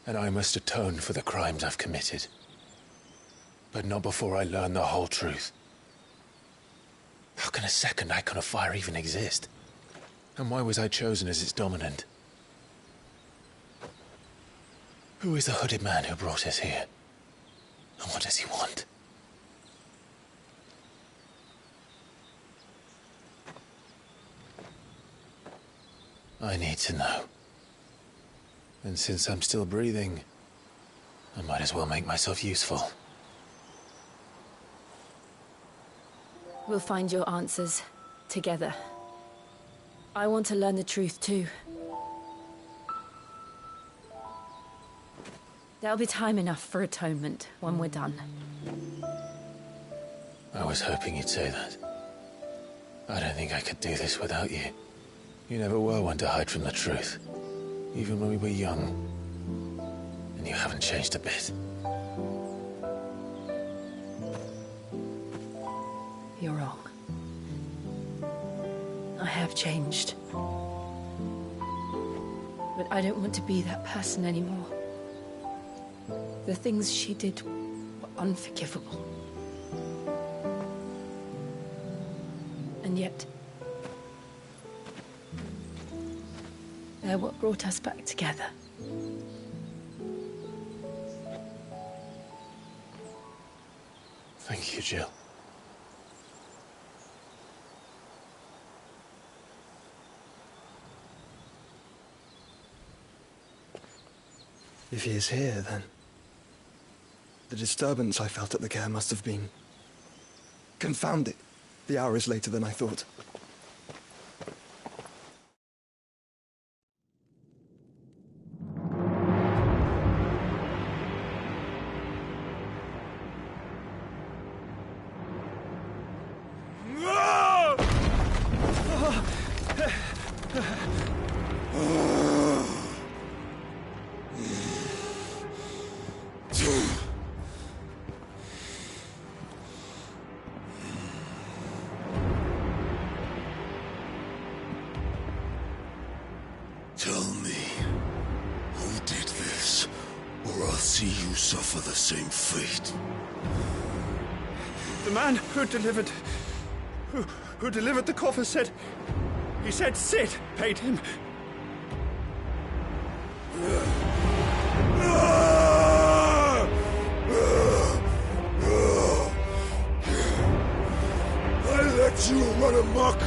And I must atone for the crimes I've committed. But not before I learn the whole truth. How can a second icon of fire even exist? And why was I chosen as its dominant? Who is the hooded man who brought us here? And what does he want? I need to know. And since I'm still breathing, I might as well make myself useful. We'll find your answers together. I want to learn the truth too. There'll be time enough for atonement when we're done. I was hoping you'd say that. I don't think I could do this without you. You never were one to hide from the truth, even when we were young. And you haven't changed a bit. You're wrong. I have changed. But I don't want to be that person anymore. The things she did were unforgivable. And yet, they're what brought us back together. Thank you, Jill. If he is here, then the disturbance I felt at the care must have been... Confound it! The hour is later than I thought. Tell me, who did this, or I'll see you suffer the same fate. The man who delivered... who delivered the coffer said... He said Sid paid him. muck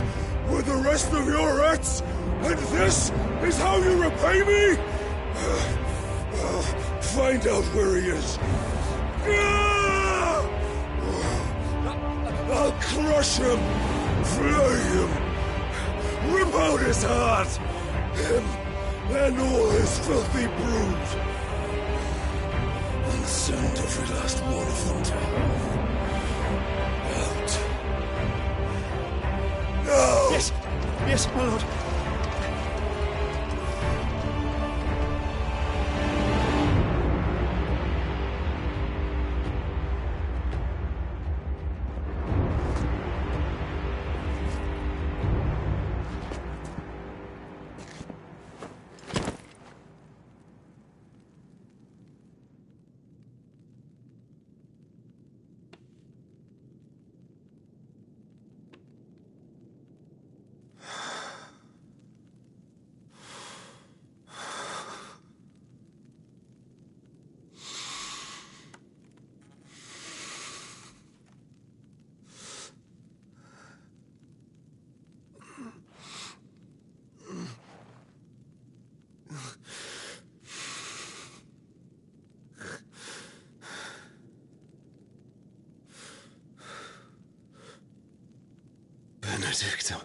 with the rest of your rats, and this is how you repay me? Find out where he is. I'll crush him, flay him, rip out his heart, him and all his filthy brood, and send every last one of them to out. No! Yes, yes, my lord. Benedicto.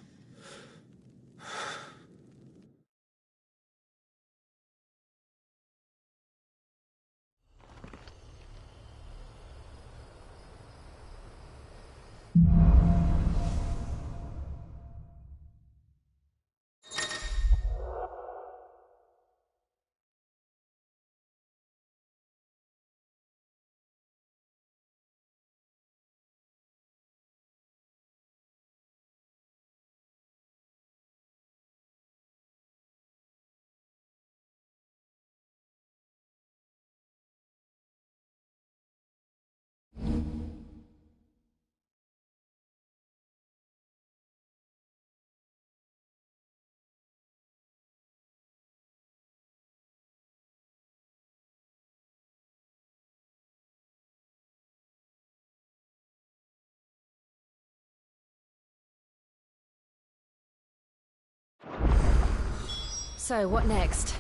So, what next?